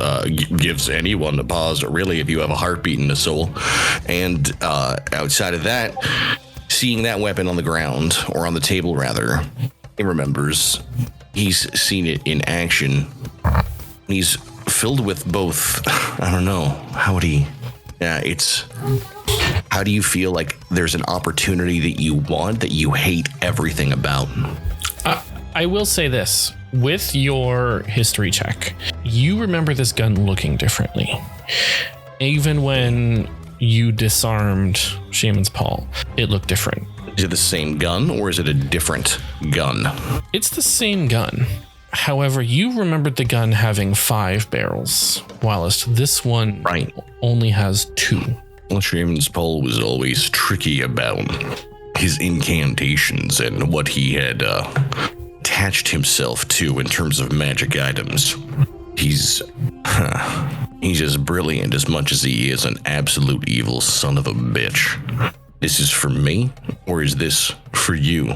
gives anyone a pause, really, if you have a heartbeat and a soul. And outside of that, seeing that weapon on the ground, or on the table rather, he remembers he's seen it in action. He's filled with both, I don't know, how would he... Yeah, it's How do you feel like there's an opportunity that you want that you hate everything about? I will say this. With your history check, you remember this gun looking differently. Even when you disarmed Shamans Pall, it looked different. Is it the same gun or is it a different gun? It's the same gun. However, you remembered the gun having 5 barrels, whilst this one only has 2. Well, Shamans Pall was always tricky about his incantations and what he had attached himself to in terms of magic items. He's as brilliant as much as he is an absolute evil son of a bitch. This is for me, or is this for you,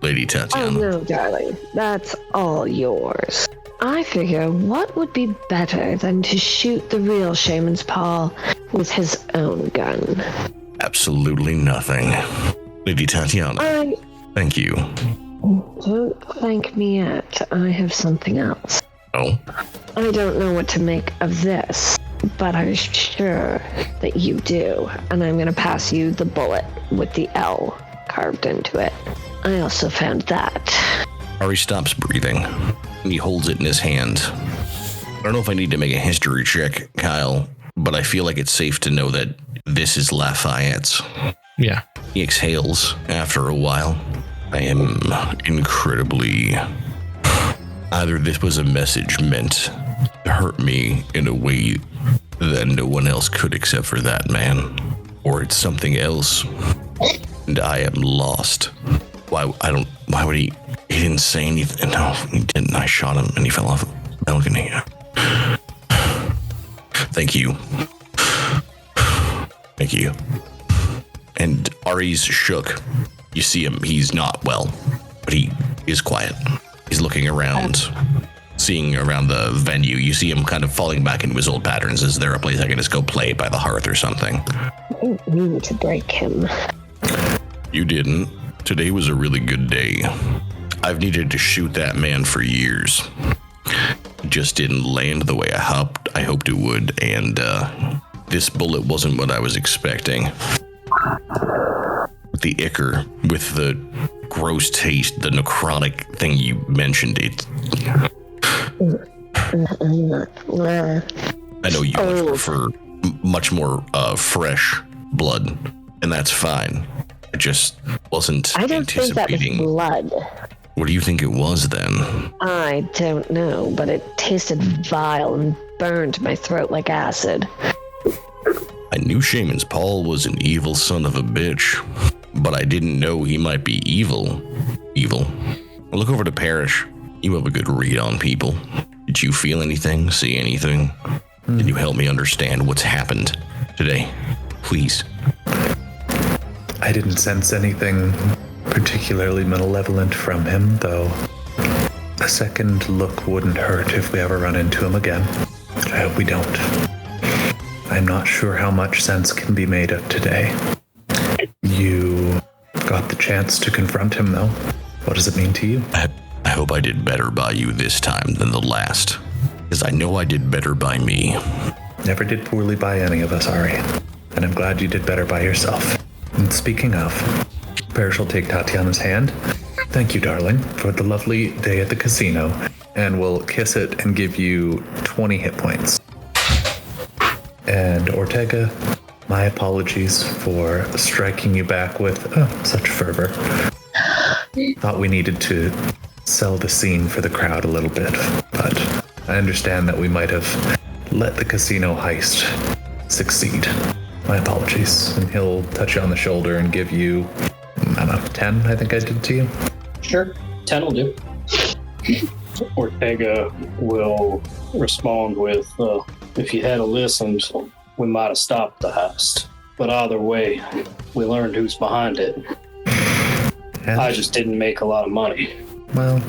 Lady Tatiana? Oh no, darling. That's all yours. I figure what would be better than to shoot the real Shamans Pall with his own gun? Absolutely nothing. Lady Tatiana, thank you. Don't thank me yet. I have something else. Oh? I don't know what to make of this, but I'm sure that you do. And I'm going to pass you the bullet with the L carved into it. I also found that. Ari stops breathing, and he holds it in his hand. I don't know if I need to make a history check, Kyle, but I feel like it's safe to know that this is Lafayette's. Yeah. He exhales after a while. I am incredibly... Either this was a message meant to hurt me in a way that no one else could except for that man, or it's something else, and I am lost. Why would he didn't say anything. No, he didn't. I shot him and he fell off the balcony. Thank you. Thank you. And Ari's shook. You see him, he's not well, but he is quiet. He's looking around, seeing around the venue. You see him kind of falling back into his old patterns. Is there a place I can just go play by the hearth or something? I don't mean to break him. You didn't. Today was a really good day. I've needed to shoot that man for years. It just didn't land the way I hoped it would, and this bullet wasn't what I was expecting. The ichor with the gross taste, the necrotic thing you mentioned, I know you much prefer much more fresh blood, and that's fine. I just wasn't I don't think that was blood. What do you think it was then? I don't know, but it tasted vile and burned my throat like acid. I knew Shamans Pall was an evil son of a bitch, but I didn't know he might be evil. Evil. I'll look over to Parrish. You have a good read on people. Did you feel anything? See anything? Can you help me understand what's happened today? Please. I didn't sense anything particularly malevolent from him, though a second look wouldn't hurt if we ever run into him again. I hope we don't. I'm not sure how much sense can be made of today. You got the chance to confront him, though. What does it mean to you? I hope I did better by you this time than the last, because I know I did better by me. Never did poorly by any of us, Ari. And I'm glad you did better by yourself. And speaking of, Parrish will take Tatiana's hand. Thank you, darling, for the lovely day at the casino. And we'll kiss it and give you 20 hit points. And Ortega, my apologies for striking you back with such fervor. Thought we needed to sell the scene for the crowd a little bit, but I understand that we might have let the casino heist succeed. My apologies. And he'll touch you on the shoulder and give you, I don't know, 10, I think I did to you. Sure, 10 will do. Ortega will respond with, if you had listened, we might have stopped the heist. But either way, we learned who's behind it. And, I just didn't make a lot of money. well,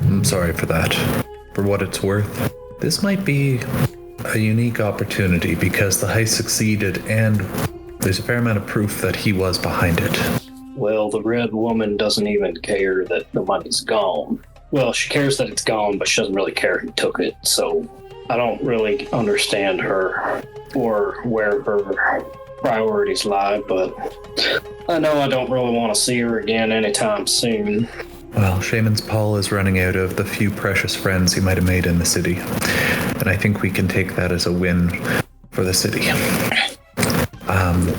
I'm sorry for that. For what it's worth, this might be a unique opportunity because the heist succeeded and there's a fair amount of proof that he was behind it. Well, the red woman doesn't even care that the money's gone. Well, she cares that it's gone, but she doesn't really care who took it. So I don't really understand her or where her priorities lie, but I know I don't really want to see her again anytime soon. Well, Shamans Pall is running out of the few precious friends he might have made in the city, and I think we can take that as a win for the city.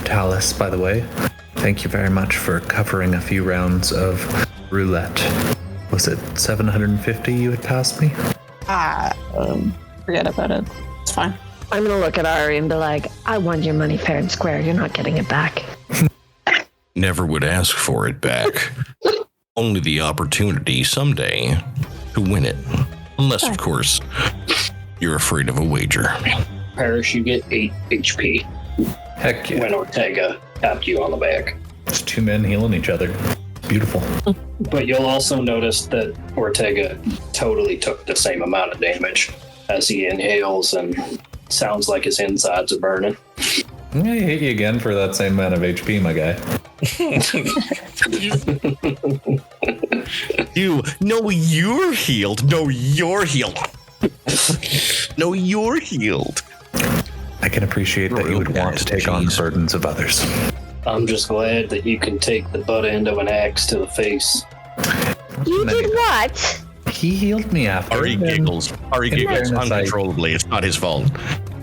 Talus, by the way, thank you very much for covering a few rounds of roulette. Was it 750 you had passed me? Forget about it. It's fine. I'm gonna look at Ari and be like, I won your money fair and square. You're not getting it back. Never would ask for it back. Only the opportunity someday to win it. Unless, of course, you're afraid of a wager. Parrish, you get 8 HP Heck yeah. when Ortega tapped you on the back. It's two men healing each other. Beautiful. But you'll also notice that Ortega totally took the same amount of damage as he inhales and sounds like his insides are burning. I hit you again for that same amount of HP, my guy. You're healed. No, you're healed. No, you're healed. I can appreciate that you would want to take on the burdens of others. I'm just glad that you can take the butt end of an axe to the face. You did what? He healed me after. Ari giggles. Ari giggles fairness, uncontrollably. It's not his fault.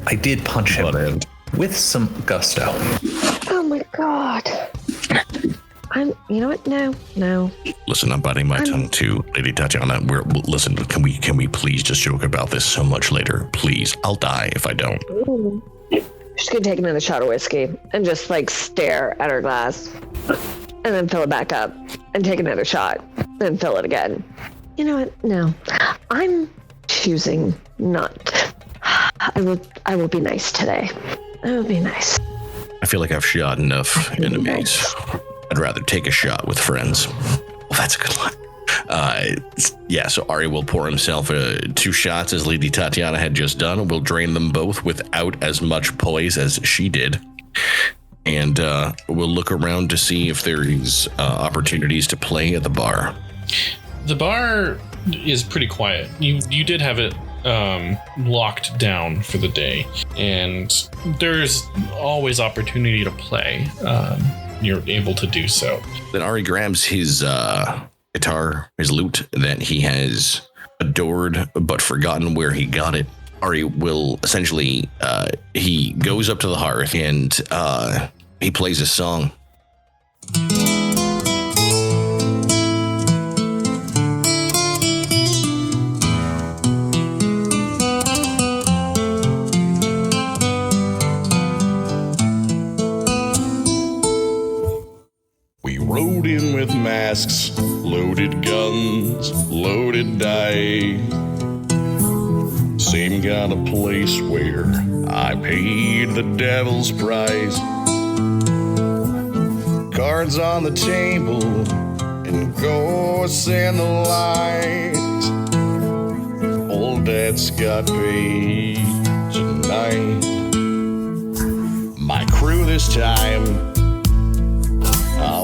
I did punch him Butt end. with some gusto. Oh my god. You know what? No. Listen, I'm biting my tongue too, Lady Tatiana. Listen, can we please just joke about this so much later? Please. I'll die if I don't. She's gonna take another shot of whiskey and just like stare at her glass. And then fill it back up. And take another shot. Then fill it again. You know what? No. I'm choosing not. I will be nice today. I will be nice. I feel like I've shot enough enemies. I'd rather take a shot with friends. Well, that's a good line. So Ari will pour himself 2 shots as Lady Tatiana had just done. We'll drain them both without as much poise as she did. And we'll look around to see if there is opportunities to play at the bar. The bar is pretty quiet. You did have it locked down for the day, and there's always opportunity to play. You're able to do so. Then Ari grabs his guitar, his lute that he has adored but forgotten where he got it. Ari will essentially, he goes up to the hearth and he plays a song. We rode in with masks, loaded guns, loaded dice. Same kind of place where I paid the devil's price. Cards on the table and ghosts in the lights. Old debts got paid tonight. My crew this time,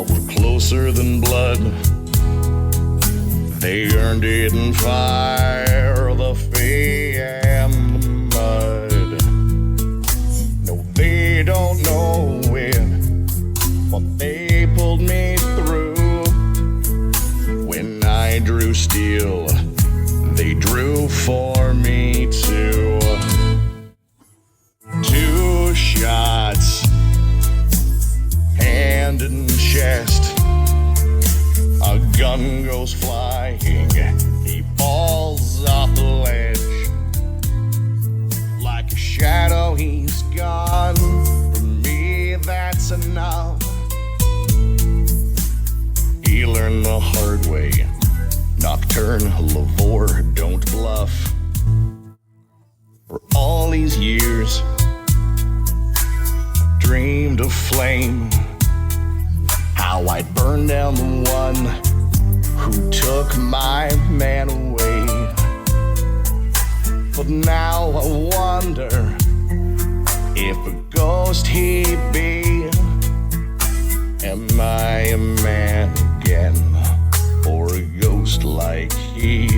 we're closer than blood. They earned it in fire, the fey and the mud. No, they don't know it, but they pulled me through. When I drew steel, they drew for me too. 2 shots, hand and chest. A gun goes flying, he falls off the ledge. Like a shadow, he's gone. For me, that's enough. He learned the hard way. Nocturne, Lavore, don't bluff. For all these years, dreamed of flame. How I'd burn down the one who took my man away. But now I wonder if a ghost he be. Am I a man again, or a ghost like he?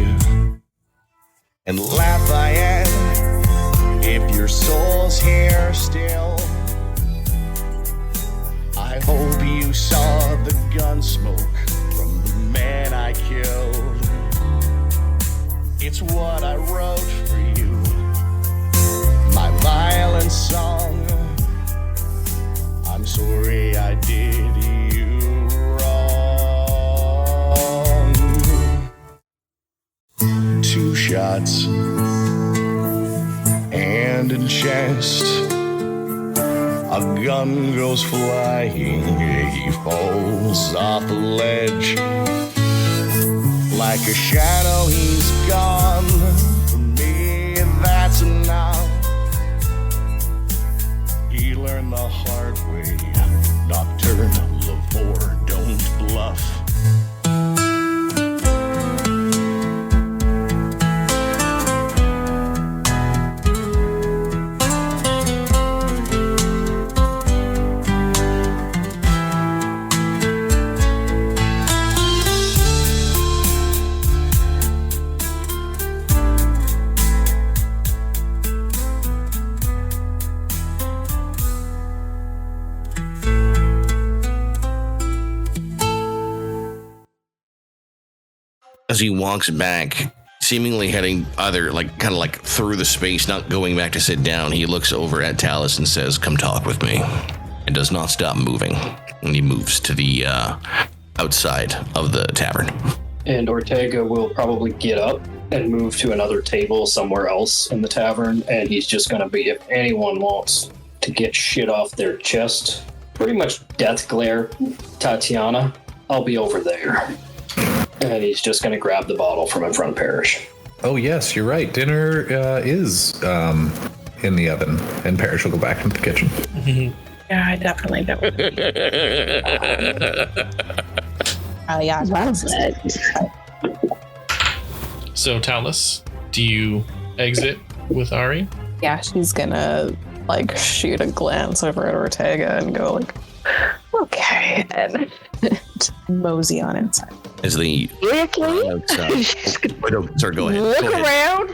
And Lafayette, if your soul's here still, It's what I wrote for you. My violent song. I'm sorry I did you wrong. 2 shots and a chest. A gun goes flying. He falls off a ledge. Like a shadow, he's gone. For me, that's enough. He learned the hard way. Nocturnal Lavore, don't bluff. As he walks back, seemingly heading either kind of through the space, not going back to sit down, he looks over at Talus and says, "Come talk with me," and does not stop moving. And he moves to the outside of the tavern. And Ortega will probably get up and move to another table somewhere else in the tavern, and he's just going to be, if anyone wants to get shit off their chest, pretty much death glare Tatiana, I'll be over there. And he's just going to grab the bottle from in front of Parrish. Oh, yes, you're right. Dinner is in the oven, and Parrish will go back into the kitchen. Yeah, I definitely don't. Oh, yeah. That's it. So, Talus, do you exit with Ari? Yeah, she's gonna shoot a glance over at Ortega and go okay, and mosey on inside. As the Seriously? sorry, go ahead. Look Go ahead. around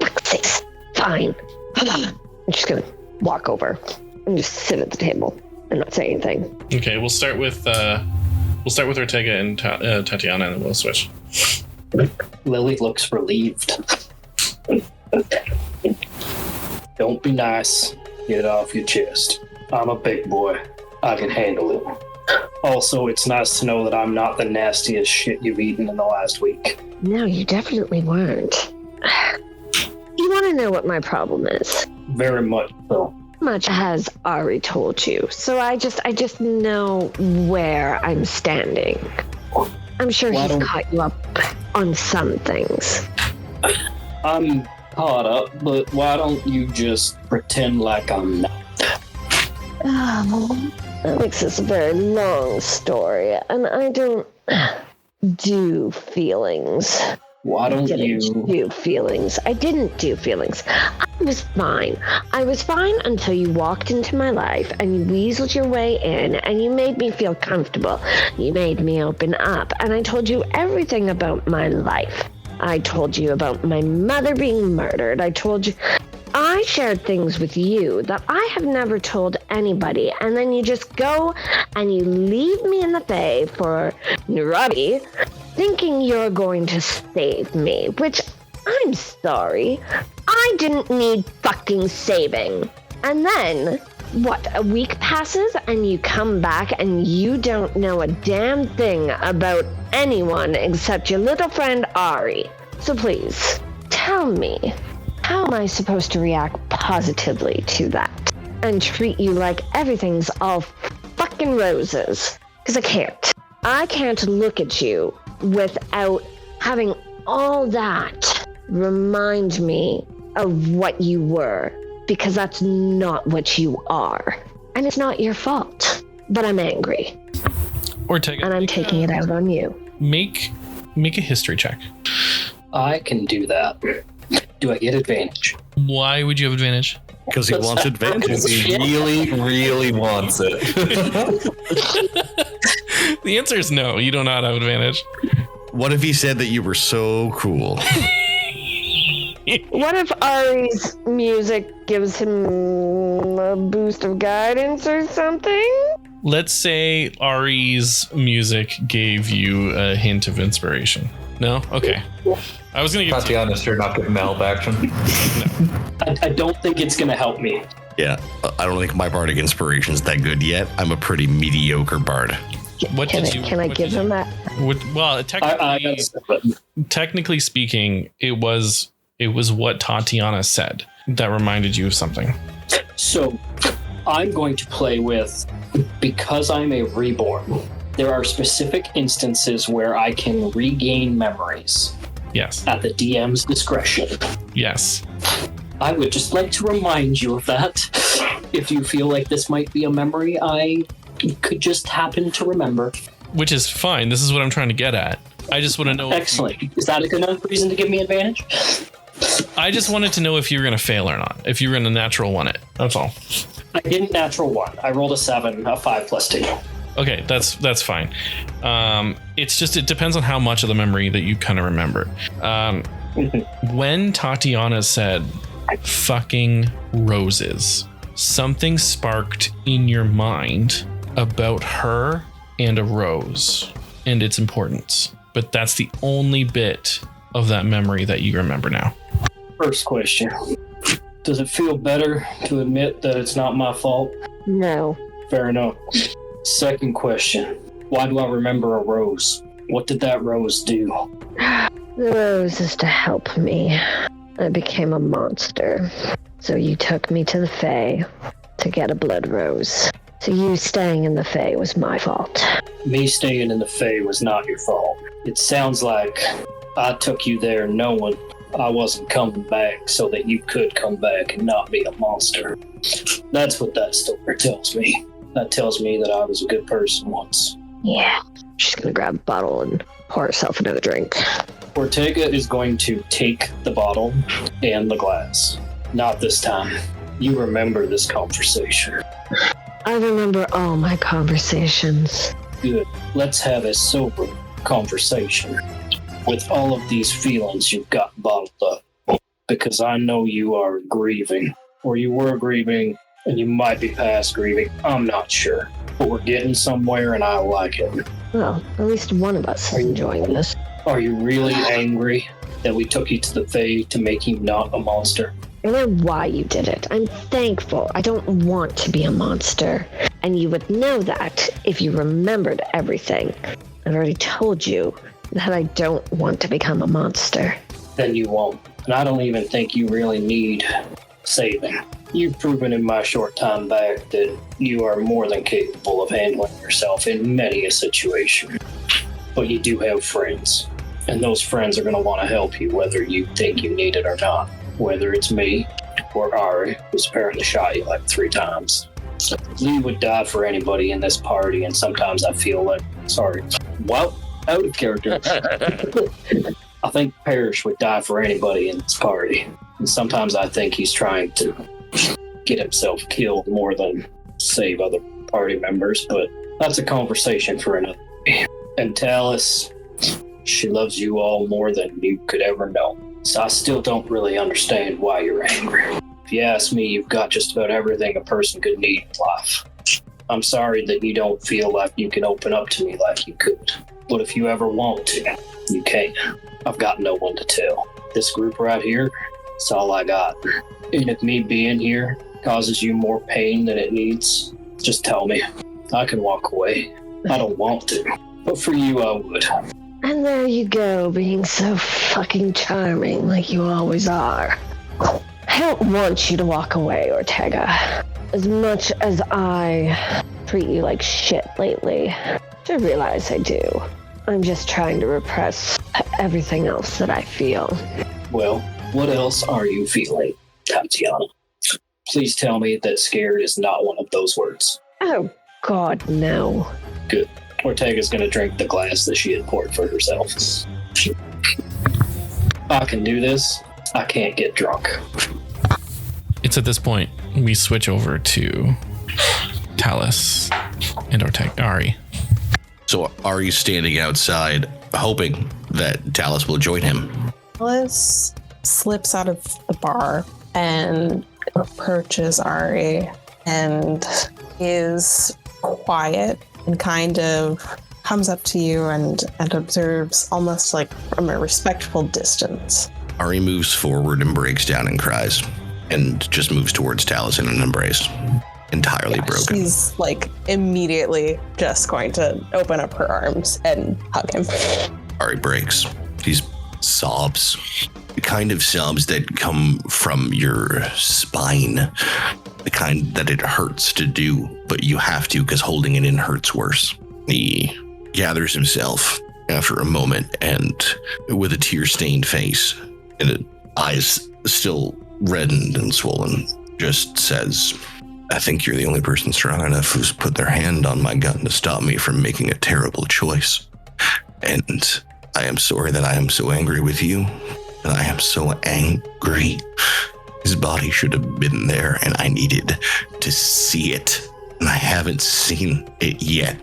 fuck's sakes, fine. I'm just gonna walk over and just sit at the table and not say anything. Okay, we'll start with Ortega and Tatiana, and then we'll switch. Lily looks relieved. Don't be nice. Get it off your chest. I'm a big boy. I can handle it. Also, it's nice to know that I'm not the nastiest shit you've eaten in the last week. No, you definitely weren't. You want to know what my problem is? Very much so. How much has Ari told you? So I just know where I'm standing. I'm sure he's caught you up on some things. I'm caught up, but why don't you just pretend like I'm not? Oh, that makes this a very long story, and I don't do feelings. Why don't you do feelings? I didn't do feelings. I was fine. I was fine until you walked into my life and you weaseled your way in and you made me feel comfortable. You made me open up and I told you everything about my life. I told you about my mother being murdered. I shared things with you that I have never told anybody, and then you just go and you leave me in the Fae for Narabi, thinking you're going to save me, which I'm sorry, I didn't need fucking saving. And then, a week passes and you come back and you don't know a damn thing about anyone except your little friend Ari. So please, tell me, how am I supposed to react positively to that and treat you like everything's all fucking roses? Because I can't. I can't look at you without having all that remind me of what you were, because that's not what you are. And it's not your fault. But I'm angry. Ortega. And I'm taking it out on you. Make a history check. I can do that. Do I get advantage? Why would you have advantage? Because he wants advantage. He really, really wants it. The answer is no. You do not have advantage. What if he said that you were so cool? What if Ari's music gives him a boost of guidance or something? Let's say Ari's music gave you a hint of inspiration. No? Okay. I was going to give Tatiana's sure not giving help action. I don't think it's going to help me. Yeah, I don't think my bardic inspiration's that good yet. I'm a pretty mediocre bard. Can I give him that? Well, technically speaking, it was what Tatiana said that reminded you of something. So I'm going to play with, because I'm a reborn, there are specific instances where I can regain memories. Yes. At the DM's discretion. Yes. I would just like to remind you of that. If you feel like this might be a memory I could just happen to remember. Which is fine. This is what I'm trying to get at. I just want to know. Excellent. Is that a good enough reason to give me advantage? I just wanted to know if you were going to fail or not. If you were going to natural one it. That's all. I didn't natural one. I rolled a 7, a 5 plus 2. Okay, that's fine. It's just, it depends on how much of the memory that you kind of remember. When Tatiana said fucking roses, something sparked in your mind about her and a rose and its importance. But that's the only bit of that memory that you remember now. First question. Does it feel better to admit that it's not my fault? No. Fair enough. Second question. Why do I remember a rose? What did that rose do? The rose is to help me. I became a monster. So you took me to the Fae to get a blood rose. So you staying in the Fae was my fault. Me staying in the Fae was not your fault. It sounds like I took you there knowing I wasn't coming back so that you could come back and not be a monster. That's what that story tells me. That tells me that I was a good person once. Yeah. She's gonna grab a bottle and pour herself another drink. Ortega is going to take the bottle and the glass. Not this time. You remember this conversation. I remember all my conversations. Good. Let's have a sober conversation. With all of these feelings you've got bottled up. Because I know you are grieving. Or you were grieving, and you might be past grieving. I'm not sure. But we're getting somewhere, and I like it. Well, at least one of us is enjoying this. Are you really angry that we took you to the Fae to make you not a monster? I know why you did it. I'm thankful. I don't want to be a monster. And you would know that if you remembered everything. I've already told you that I don't want to become a monster. Then you won't. And I don't even think you really need saving. You've proven in my short time back that you are more than capable of handling yourself in many a situation. But you do have friends. And those friends are going to want to help you whether you think you need it or not. Whether it's me or Ari, who's apparently shot you like 3 times. Lee would die for anybody in this party, and sometimes I feel like, out of character. I think Parrish would die for anybody in this party. And sometimes I think he's trying to get himself killed more than save other party members, but that's a conversation for another day. And Talus, she loves you all more than you could ever know. So I still don't really understand why you're angry. If you ask me, you've got just about everything a person could need in life. I'm sorry that you don't feel like you can open up to me like you could. But if you ever want to, you can. I've got no one to tell. This group right here, it's all I got. And if me being here causes you more pain than it needs, just tell me. I can walk away. I don't want to. But for you, I would. And there you go, being so fucking charming like you always are. I don't want you to walk away, Ortega. As much as I treat you like shit lately, you realize I do. I'm just trying to repress everything else that I feel. Well, what else are you feeling, Tatiana? Please tell me that scared is not one of those words. Oh, God, no. Good. Ortega's going to drink the glass that she had poured for herself. I can do this. I can't get drunk. It's at this point we switch over to Talus and Ari. So Ari's standing outside, hoping that Talus will join him. Alice slips out of the bar and approaches Ari and is quiet and kind of comes up to you and observes almost like from a respectful distance. Ari moves forward and breaks down and cries, and just moves towards Talus in an embrace. Entirely broken. She's like immediately just going to open up her arms and hug him. Ari breaks. He sobs. The kind of sobs that come from your spine. The kind that it hurts to do, but you have to because holding it in hurts worse. He gathers himself after a moment and with a tear-stained face and eyes still reddened and swollen, just says, I think you're the only person strong enough who's put their hand on my gun to stop me from making a terrible choice. And I am sorry that I am so angry with you. And I am so angry. His body should have been there and I needed to see it. And I haven't seen it yet.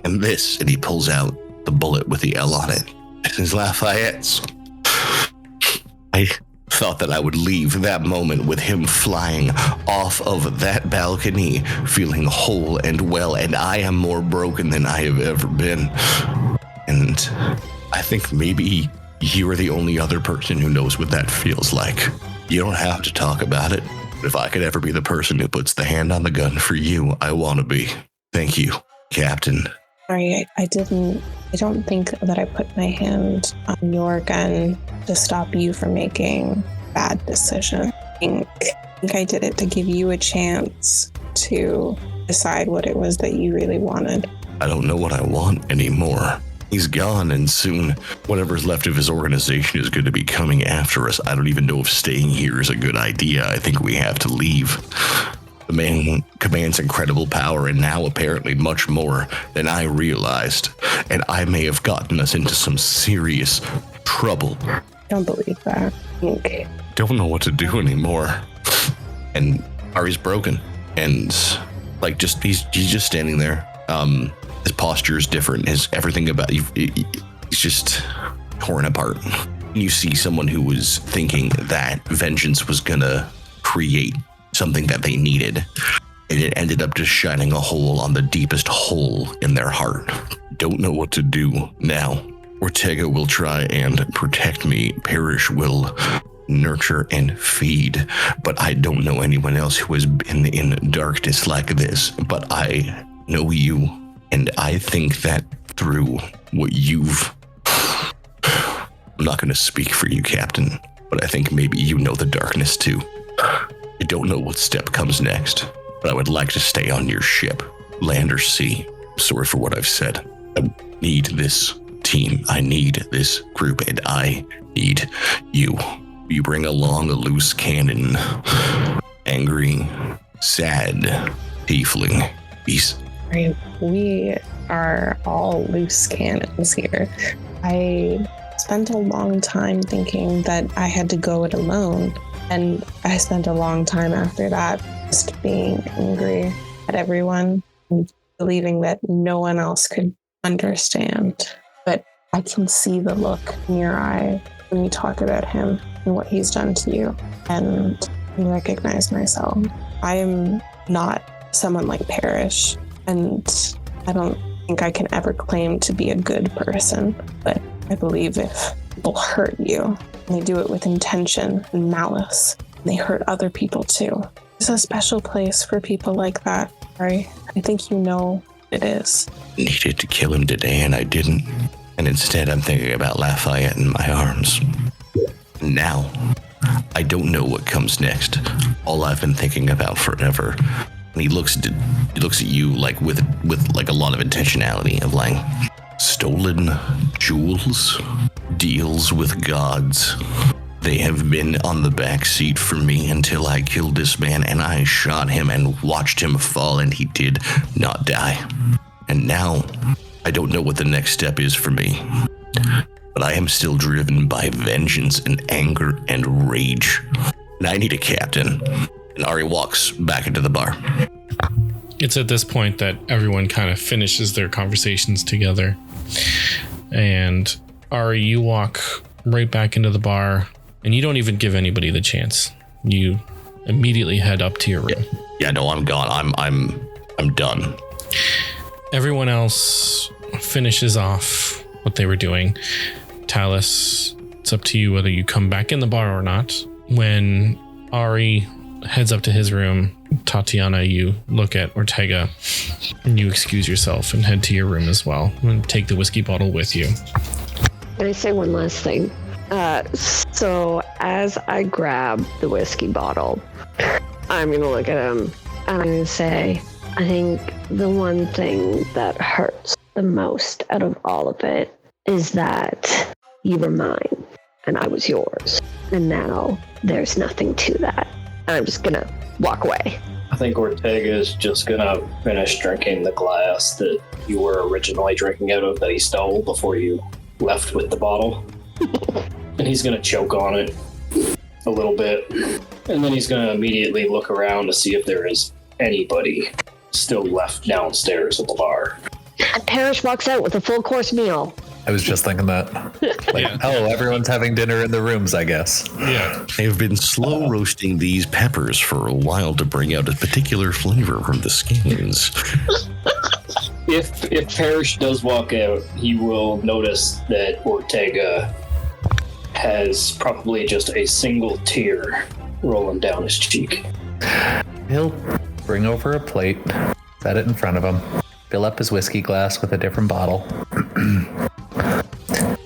And this, and he pulls out the bullet with the L on it. This is Lafayette's. I thought that I would leave that moment with him flying off of that balcony, feeling whole and well, and I am more broken than I have ever been. And I think maybe you are the only other person who knows what that feels like. You don't have to talk about it, but if I could ever be the person who puts the hand on the gun for you, I want to be. Thank you, Captain. Sorry, I don't think that I put my hand on your gun to stop you from making a bad decision. I think I did it to give you a chance to decide what it was that you really wanted. I don't know what I want anymore. He's gone, and soon whatever's left of his organization is going to be coming after us. I don't even know if staying here is a good idea. I think we have to leave. The man commands incredible power, and now apparently much more than I realized. And I may have gotten us into some serious trouble. I don't believe that. Don't know what to do anymore. And Ari's broken. And like he's just standing there. His posture is different. His everything about he's just torn apart. You see someone who was thinking that vengeance was gonna create something that they needed, and it ended up just shining a hole on the deepest hole in their heart. Don't know what to do now. Ortega will try and protect me. Parrish will nurture and feed, but I don't know anyone else who has been in darkness like this. But I know you, and I think that through what you've... I'm not going to speak for you, Captain, but I think maybe you know the darkness too. I don't know what step comes next, but I would like to stay on your ship, land or sea. Sorry for what I've said. I need this team. I need this group, and I need you. You bring along a loose cannon. Angry, sad, tiefling. Peace. We are all loose cannons here. I spent a long time thinking that I had to go it alone. And I spent a long time after that just being angry at everyone and believing that no one else could understand. But I can see the look in your eye when you talk about him and what he's done to you, and recognize myself. I am not someone like Parrish, and I don't think I can ever claim to be a good person, but I believe if people hurt you, and they do it with intention and malice, and they hurt other people too. There's a special place for people like that, right? I think you know it is. Needed to kill him today, and I didn't. And instead, I'm thinking about Lafayette in my arms. Now, I don't know what comes next. All I've been thinking about forever. And he looks at you like with like a lot of intentionality of like stolen jewels, deals with gods. They have been on the back seat for me until I killed this man, and I shot him and watched him fall, and he did not die. And now I don't know what the next step is for me, but I am still driven by vengeance and anger and rage. And I need a captain. And Ari walks back into the bar. It's at this point that everyone kind of finishes their conversations together. And Ari, you walk right back into the bar, and you don't even give anybody the chance. You immediately head up to your room. Yeah, no, I'm gone. I'm done. everyone else finishes off what they were doing. Talus, it's up to you whether you come back in the bar or not. When Ari heads up to his room, Tatiana, you look at Ortega and you excuse yourself and head to your room as well and take the whiskey bottle with you. Can I say one last thing? So as I grab the whiskey bottle, I'm going to look at him and I'm going to say, I think the one thing that hurts the most out of all of it is that you were mine and I was yours. And now there's nothing to that. And I'm just going to walk away. I think Ortega is just going to finish drinking the glass that you were originally drinking out of that he stole before you left with the bottle. And he's going to choke on it a little bit. And then he's going to immediately look around to see if there is anybody still left downstairs at the bar. And Parrish walks out with a full course meal. I was just thinking that. Oh, everyone's having dinner in the rooms, I guess. Yeah. I've been slow roasting these peppers for a while to bring out a particular flavor from the skins. If Parrish does walk out, he will notice that Ortega has probably just a single tear rolling down his cheek. He'll bring over a plate, set it in front of him, fill up his whiskey glass with a different bottle.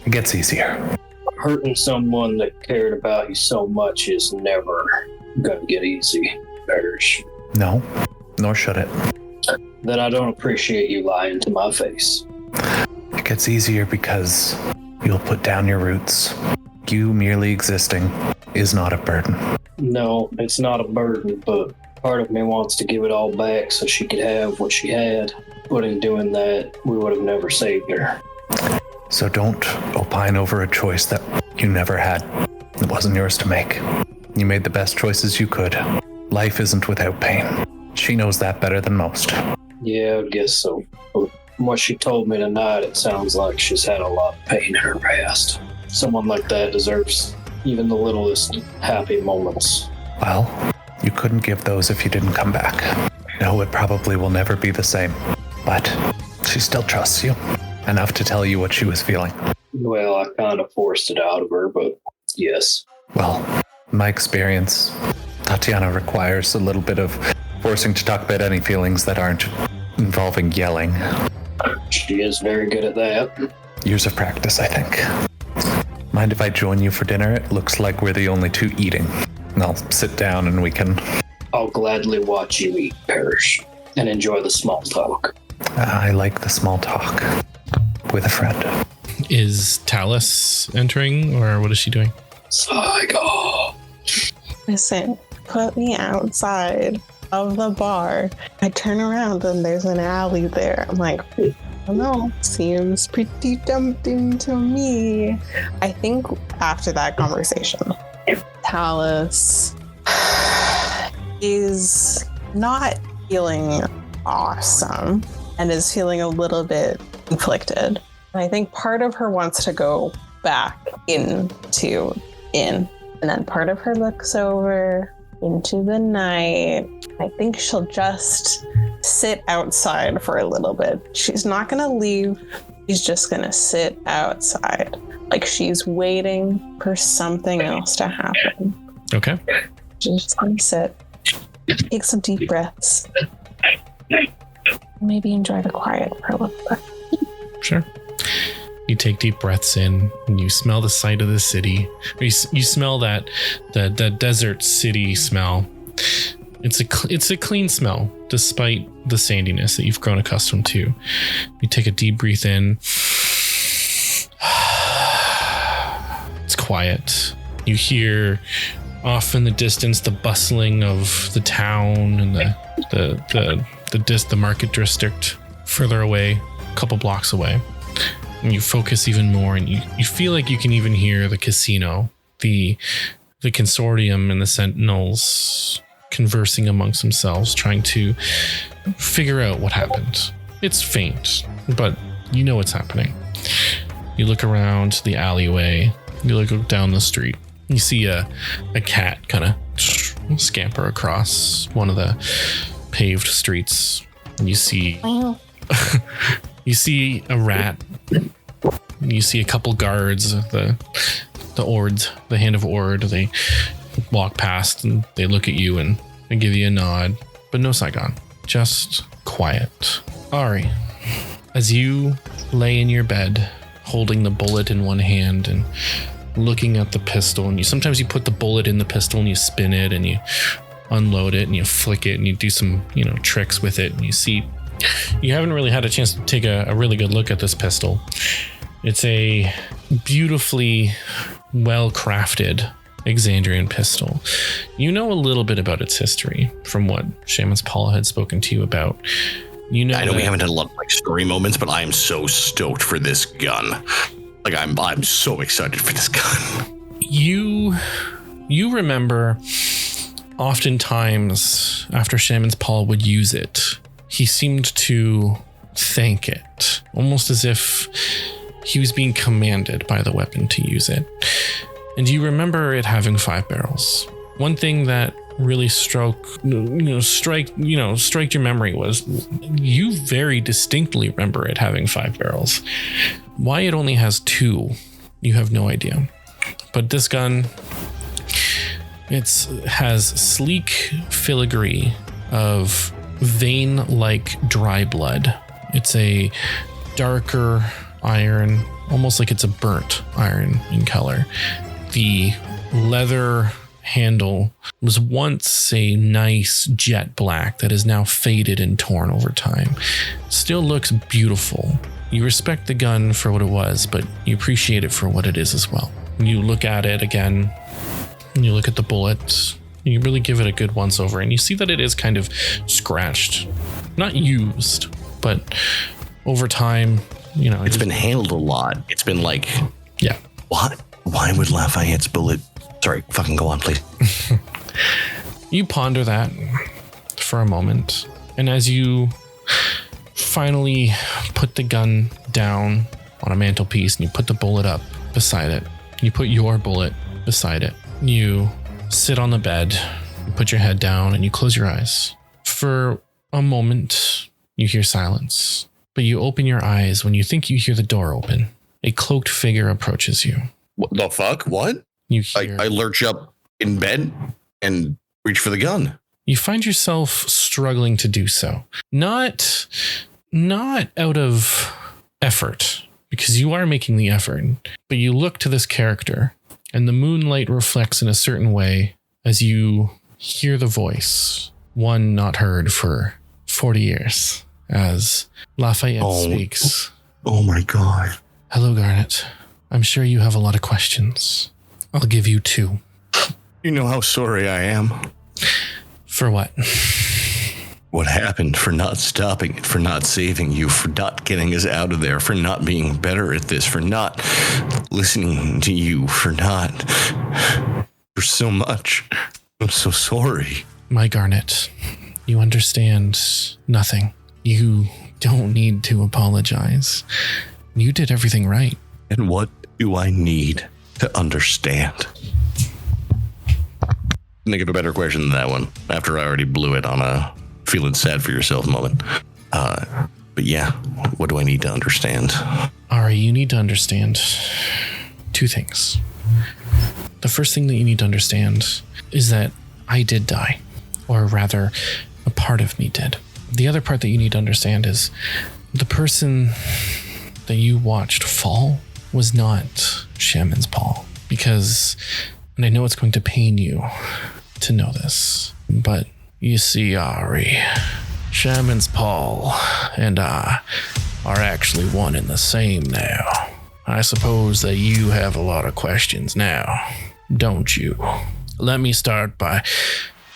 It gets easier. Hurting someone that cared about you so much is never gonna get easy, Parrish. No, nor should it. Then I don't appreciate you lying to my face. It gets easier because you'll put down your roots. You merely existing is not a burden. No, it's not a burden, but part of me wants to give it all back so she could have what she had. But in doing that, we would have never saved her. So don't opine over a choice that you never had. It wasn't yours to make. You made the best choices you could. Life isn't without pain. She knows that better than most. Yeah, I guess so. But from what she told me tonight, it sounds like she's had a lot of pain in her past. Someone like that deserves even the littlest happy moments. Well, you couldn't give those if you didn't come back. I know it probably will never be the same, but she still trusts you enough to tell you what she was feeling. Well, I kind of forced it out of her, but yes. Well, in my experience, Tatiana requires a little bit of forcing to talk about any feelings that aren't involving yelling. She is very good at that. Years of practice, I think. Mind if I join you for dinner? It looks like we're the only two eating. And I'll sit down and we can... I'll gladly watch you eat, Parrish, and enjoy the small talk. I like the small talk. With a friend. Is Talus entering, or what is she doing? Psycho. Listen, put me outside of the bar. I turn around and there's an alley there. I'm like, I don't know, seems pretty tempting to me. I think after that conversation, Talus is not feeling awesome and is feeling a little bit conflicted. And I think part of her wants to go back into inn. And then part of her looks over into the night. I think she'll just sit outside for a little bit. She's not going to leave. She's just going to sit outside. Like she's waiting for something else to happen. Okay. She's just going to sit. Take some deep breaths. Maybe enjoy the quiet for a little bit. Sure. You take deep breaths in and you smell the sight of the city. You smell that the desert city smell. It's a clean smell despite the sandiness that you've grown accustomed to. You take a deep breath in. It's quiet. You hear off in the distance the bustling of the town and the market district further away, a couple blocks away. And you focus even more, and you feel like you can even hear the casino, the consortium and the sentinels conversing amongst themselves, trying to figure out what happened. It's faint, but you know what's happening. You look around the alleyway, you look down the street, you see a cat kind of scamper across one of the paved streets, and you see You see a rat. You see a couple guards, the Ords, the Hand of Ord. They walk past and they look at you and they give you a nod, but no Saigon, just quiet. Ari, as you lay in your bed, holding the bullet in one hand and looking at the pistol, and sometimes you put the bullet in the pistol and you spin it and you unload it and you flick it and you do some, tricks with it, and you haven't really had a chance to take a really good look at this pistol. It's a beautifully well-crafted Exandrian pistol. You know a little bit about its history from what Shamans Pall had spoken to you about. I know we haven't had a lot of story moments, but I am so stoked for this gun. I'm so excited for this gun. You remember oftentimes after Shamans Pall would use it, he seemed to thank it, almost as if he was being commanded by the weapon to use it. And you remember it having 5 barrels. One thing that really striked your memory was you very distinctly remember it having 5 barrels. Why it only has 2, you have no idea. But this gun, it has sleek filigree of vein-like dry blood. It's a darker iron, almost like it's a burnt iron in color. The leather handle was once a nice jet black that is now faded and torn over time. Still looks beautiful. You respect the gun for what it was, but you appreciate it for what it is as well. You look at it again, and you look at the bullet, you really give it a good once over, and you see that it is kind of scratched. Not used, but over time, it's been handled a lot. It's been yeah. What? Why would Lafayette's bullet... Sorry, fucking go on, please. You ponder that for a moment, and as you finally put the gun down on a mantelpiece and you put the bullet up beside it, you put your bullet beside it, you sit on the bed, you put your head down, and you close your eyes. For a moment, you hear silence, but you open your eyes when you think you hear the door open. A cloaked figure approaches you. What the fuck? What? You hear, I lurch up in bed and reach for the gun. You find yourself struggling to do so. Not out of effort, because you are making the effort, but you look to this character and the moonlight reflects in a certain way as you hear the voice, one not heard for 40 years, as Lafayette speaks. Oh my God. Hello, Garnet. I'm sure you have a lot of questions. I'll give you 2. You know how sorry I am. For what? What happened, for not stopping it, for not saving you, for not getting us out of there, for not being better at this, for not listening to you, for so much. I'm so sorry. My Garnet, you understand nothing. You don't need to apologize. You did everything right. And what do I need to understand? Think of a better question than that one, after I already blew it on a feeling sad for yourself moment. But yeah, what do I need to understand? Ari, you need to understand 2 things. The first thing that you need to understand is that I did die, or rather, a part of me did. The other part that you need to understand is the person that you watched fall was not Shamans Pall, because, and I know it's going to pain you to know this, but you see, Ari, Shamans Pall and I are actually one and the same now. I suppose that you have a lot of questions now, don't you? Let me start by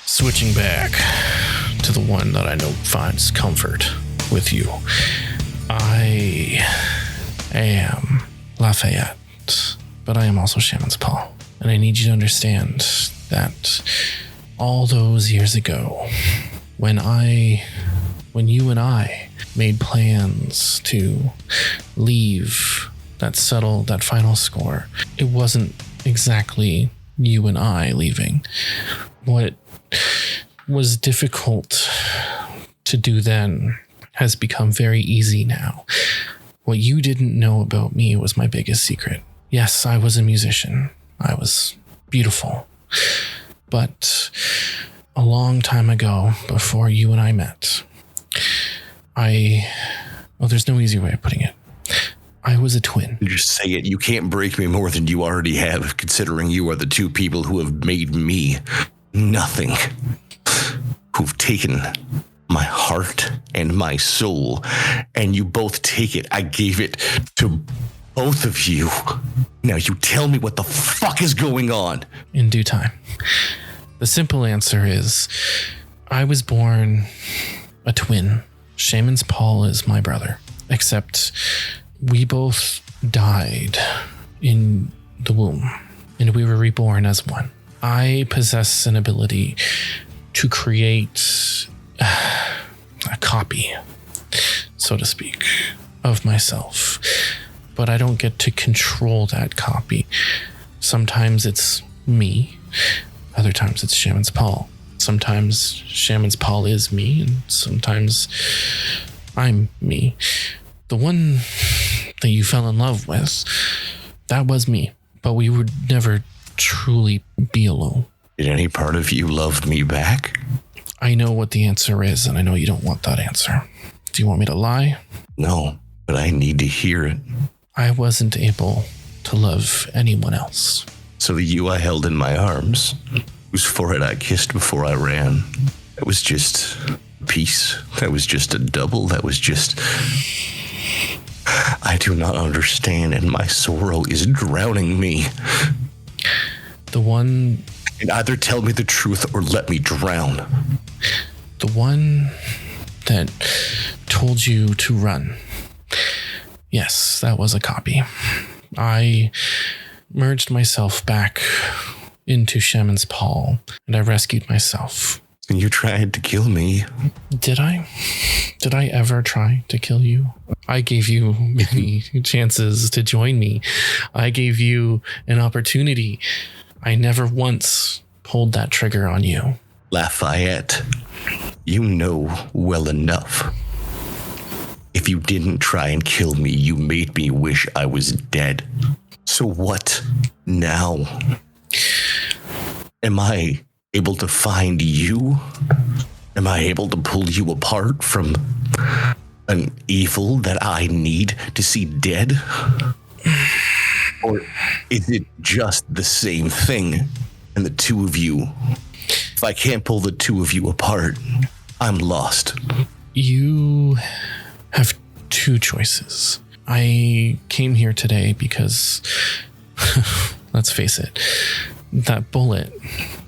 switching back to the one that I know finds comfort with you. I am Lafayette, but I am also Shamans Pall. And I need you to understand that all those years ago, when you and I made plans to leave that final score, it wasn't exactly you and I leaving. What was difficult to do then has become very easy now. What you didn't know about me was my biggest secret. Yes, I was a musician. I was beautiful. But a long time ago, before you and I met, there's no easy way of putting it. I was a twin. Just say it. You can't break me more than you already have, considering you are the two people who have made me nothing. Who've taken my heart and my soul, and you both take it. I gave it to both of you. Now you tell me what the fuck is going on. In due time. The simple answer is, I was born a twin. Shamans Pall is my brother, except we both died in the womb, and we were reborn as one. I possess an ability to create a copy, so to speak, of myself, but I don't get to control that copy. Sometimes it's me, other times it's Shamans Pall. Sometimes Shamans Pall is me, and sometimes I'm me. The one that you fell in love with, that was me, but we would never truly be alone. Did any part of you love me back? I know what the answer is, and I know you don't want that answer. Do you want me to lie? No, but I need to hear it. I wasn't able to love anyone else. So the you I held in my arms, whose forehead I kissed before I ran, that was just a piece. That was just a double. That was just... I do not understand, and my sorrow is drowning me. The one... And either tell me the truth or let me drown. The one that told you to run. Yes, that was a copy. I merged myself back into Shamans Pall, and I rescued myself. And you tried to kill me. Did I? Did I ever try to kill you? I gave you many chances to join me. I gave you an opportunity. I never once pulled that trigger on you. Lafayette, you know well enough. If you didn't try and kill me, you made me wish I was dead. So what now? Am I able to find you? Am I able to pull you apart from an evil that I need to see dead? Or is it just the same thing? And the two of you, if I can't pull the two of you apart, I'm lost. You have two choices. I came here today because, let's face it, that bullet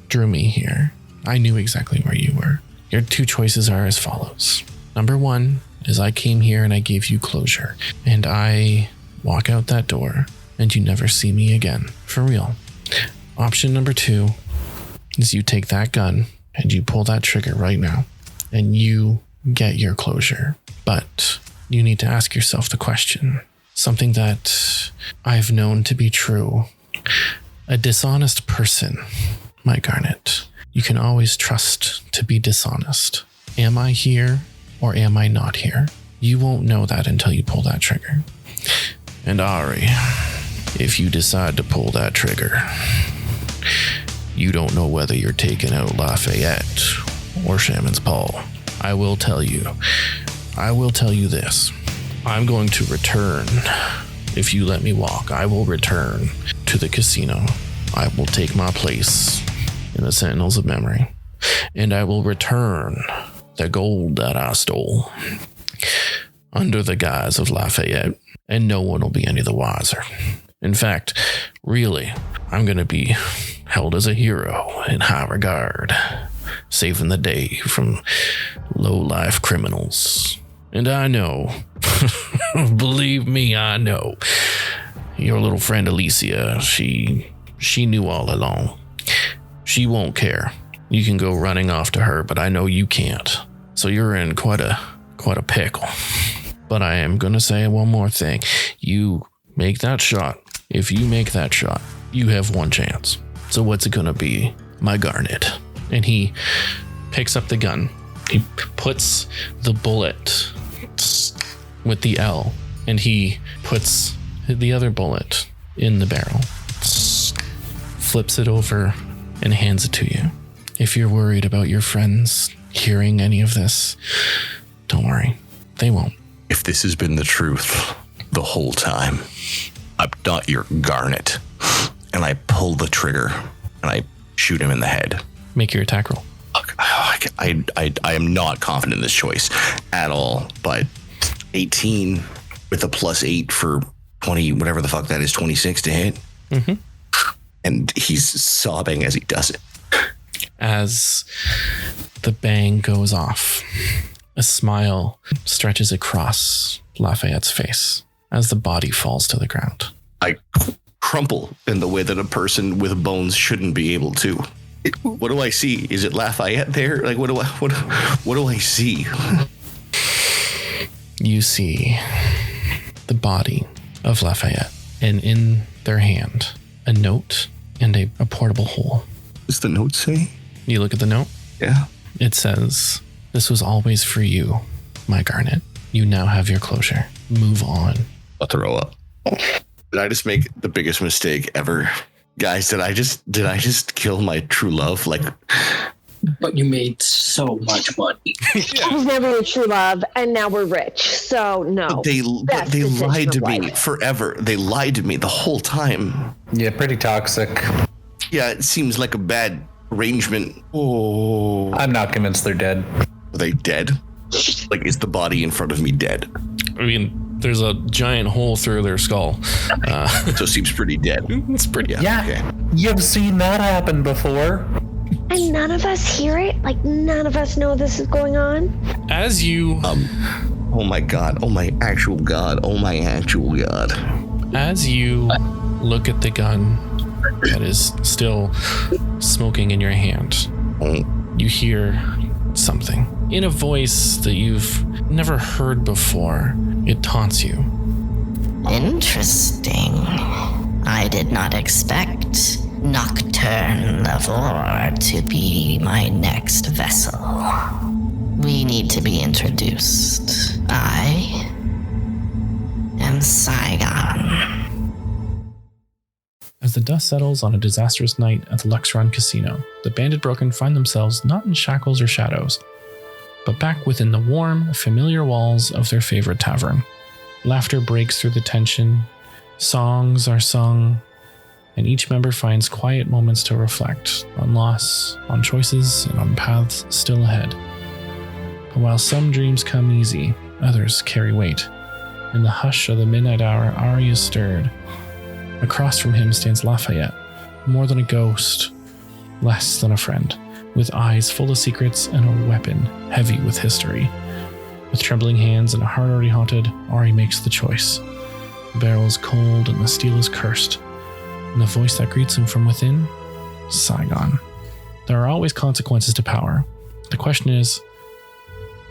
drew me here. I knew exactly where you were. Your two choices are as follows. Number one is I came here and I gave you closure, and I walk out that door and you never see me again. For real. Option number two is you take that gun and you pull that trigger right now and you get your closure. But you need to ask yourself the question, something that I've known to be true. A dishonest person, my Garnet, you can always trust to be dishonest. Am I here or am I not here? You won't know that until you pull that trigger. And Ari, if you decide to pull that trigger, you don't know whether you're taking out Lafayette or Shamans Pall. I will tell you this. I'm going to return. If you let me walk, I will return to the casino. I will take my place in the Sentinels of Memory, and I will return the gold that I stole under the guise of Lafayette, and no one will be any the wiser. In fact, really, I'm going to be held as a hero in high regard, saving the day from low-life criminals. And I know, believe me, I know, your little friend Alicia, she knew all along. She won't care. You can go running off to her, but I know you can't. So you're in quite a pickle. But I am going to say one more thing. You make that shot. If you make that shot, you have one chance. So what's it going to be? My Garnet. And he picks up the gun. He puts the bullet with the L, and he puts the other bullet in the barrel, flips it over, and hands it to you. If you're worried about your friends hearing any of this, don't worry. They won't. If this has been the truth the whole time, I'm not your Garnet. And I pull the trigger and I shoot him in the head. Make your attack roll. I am not confident in this choice at all, but 18 with a +8 for 20, whatever the fuck that is, 26 to hit. Mm-hmm. And he's sobbing as he does it. As the bang goes off, a smile stretches across Lafayette's face as the body falls to the ground. I crumple in the way that a person with bones shouldn't be able to. What do I see? Is it Lafayette there? Like, what do I see? You see the body of Lafayette, and in their hand, a note and a portable hole. What does the note say? You look at the note. Yeah. It says, "This was always for you, my Garnet. You now have your closure. Move on." I'll throw up. Did I just make the biggest mistake ever? Guys, did I just kill my true love? Like, But you made so much money. It was never a true love, and now we're rich. So no. they lied to me forever. They lied to me the whole time. Yeah, pretty toxic. Yeah, it seems like a bad arrangement. Oh, I'm not convinced they're dead. are they dead? Like, is the body in front of me dead? I mean, there's a giant hole through their skull. So it seems pretty dead. It's pretty. Yeah, Okay. you've seen that happen before. And none of us hear it? Like, none of us know this is going on? As you Oh my god. Oh my actual god. Oh my actual god. As you look at the gun that is still smoking in your hand, you hear something in a voice that you've never heard before. It taunts you. Interesting. I did not expect Nocturne of Or to be my next vessel. We need to be introduced. I am Saigon. As the dust settles on a disastrous night at the Luxron Casino, the Banded Broken find themselves not in shackles or shadows, but back within the warm, familiar walls of their favorite tavern. Laughter breaks through the tension, songs are sung, and each member finds quiet moments to reflect on loss, on choices, and on paths still ahead. But while some dreams come easy, others carry weight. In the hush of the midnight hour, Ari is stirred. Across from him stands Lafayette, more than a ghost, less than a friend, with eyes full of secrets and a weapon heavy with history. With trembling hands and a heart already haunted, Ari makes the choice. The barrel is cold and the steel is cursed. And the voice that greets him from within? Saigon. There are always consequences to power. The question is,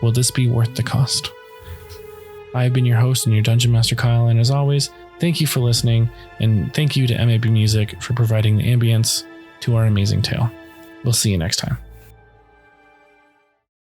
will this be worth the cost? I have been your host and your Dungeon Master, Kyle, and as always, thank you for listening, and thank you to MAB Music for providing the ambience to our amazing tale. We'll see you next time.